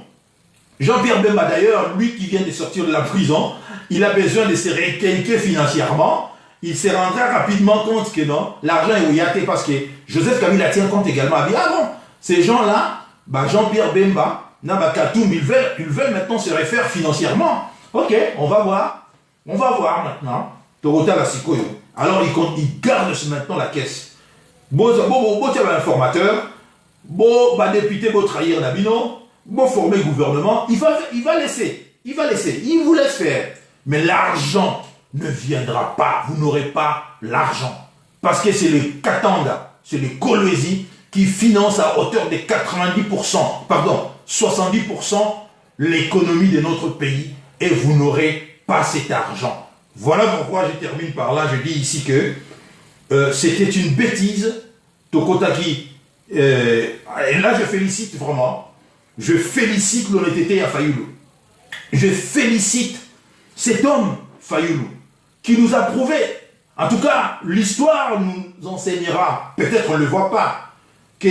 Jean-Pierre Bemba d'ailleurs, lui qui vient de sortir de la prison, il a besoin de se requinquer financièrement. Il s'est rendu rapidement compte que non, l'argent est royal parce que Joseph Kabila tient compte également. Il dit, ah non, ces gens-là, bah Jean-Pierre Bemba, Nabakatoum, ils veulent maintenant se refaire financièrement. Ok, on va voir. On va voir maintenant. Torota la Sikoyo. Alors il garde maintenant la caisse. Bon, tu as un informateur, bon, député, bon, trahir Nabino, bon, former gouvernement, il va laisser. Il vous laisse faire. Mais l'argent ne viendra pas. Vous n'aurez pas l'argent. Parce que c'est le Katanga, c'est le Kolwezi qui finance à hauteur de 90%, pardon, 70% l'économie de notre pays et vous n'aurez pas cet argent. Voilà pourquoi je termine par là. Je dis ici que c'était une bêtise. Tokotaki, et là je félicite vraiment, je félicite l'honnêteté à Fayoulou. Je félicite cet homme, Fayoulou, qui nous a prouvé, en tout cas l'histoire nous enseignera, peut-être on ne le voit pas, que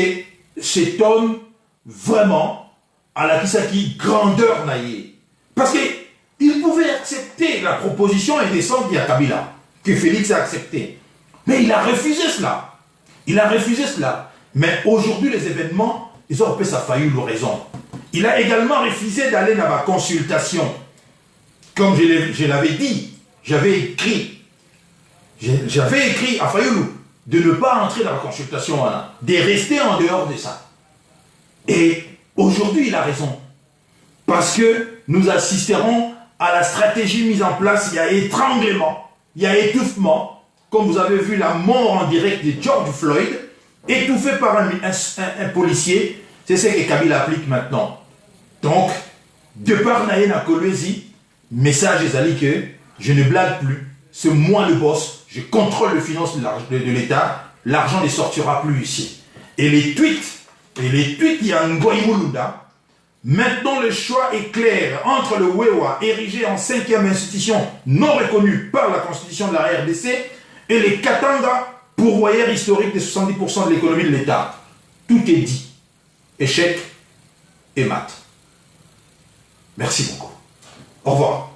cet homme vraiment à la Kisaki grandeur naïe. Parce qu'il pouvait accepter la proposition et descendre à Kabila, que Félix a accepté. Mais il a refusé cela. Mais aujourd'hui, les événements, ils ont fait sa Fayoulou raison. Il a également refusé d'aller dans ma consultation. Comme je l'avais dit, j'avais écrit à Fayoulou de ne pas entrer dans la consultation, hein, de rester en dehors de ça. Et aujourd'hui, il a raison. Parce que nous assisterons à la stratégie mise en place. Il y a étranglement, il y a étouffement. Comme vous avez vu la mort en direct de George Floyd, étouffé par un policier, c'est ce que Kabila applique maintenant. Donc, de par Naïna Kolwezi, message est que je ne blague plus, c'est moi le boss, je contrôle les finances de l'État, l'argent ne sortira plus ici. Et les tweets, il y a Ngoïmoulunda. Maintenant, le choix est clair entre le WEWA, érigé en 5e institution non reconnue par la constitution de la RDC, et les Katanga, pourvoyeurs historiques de 70% de l'économie de l'État. Tout est dit. Échec et mat. Merci beaucoup. Au revoir.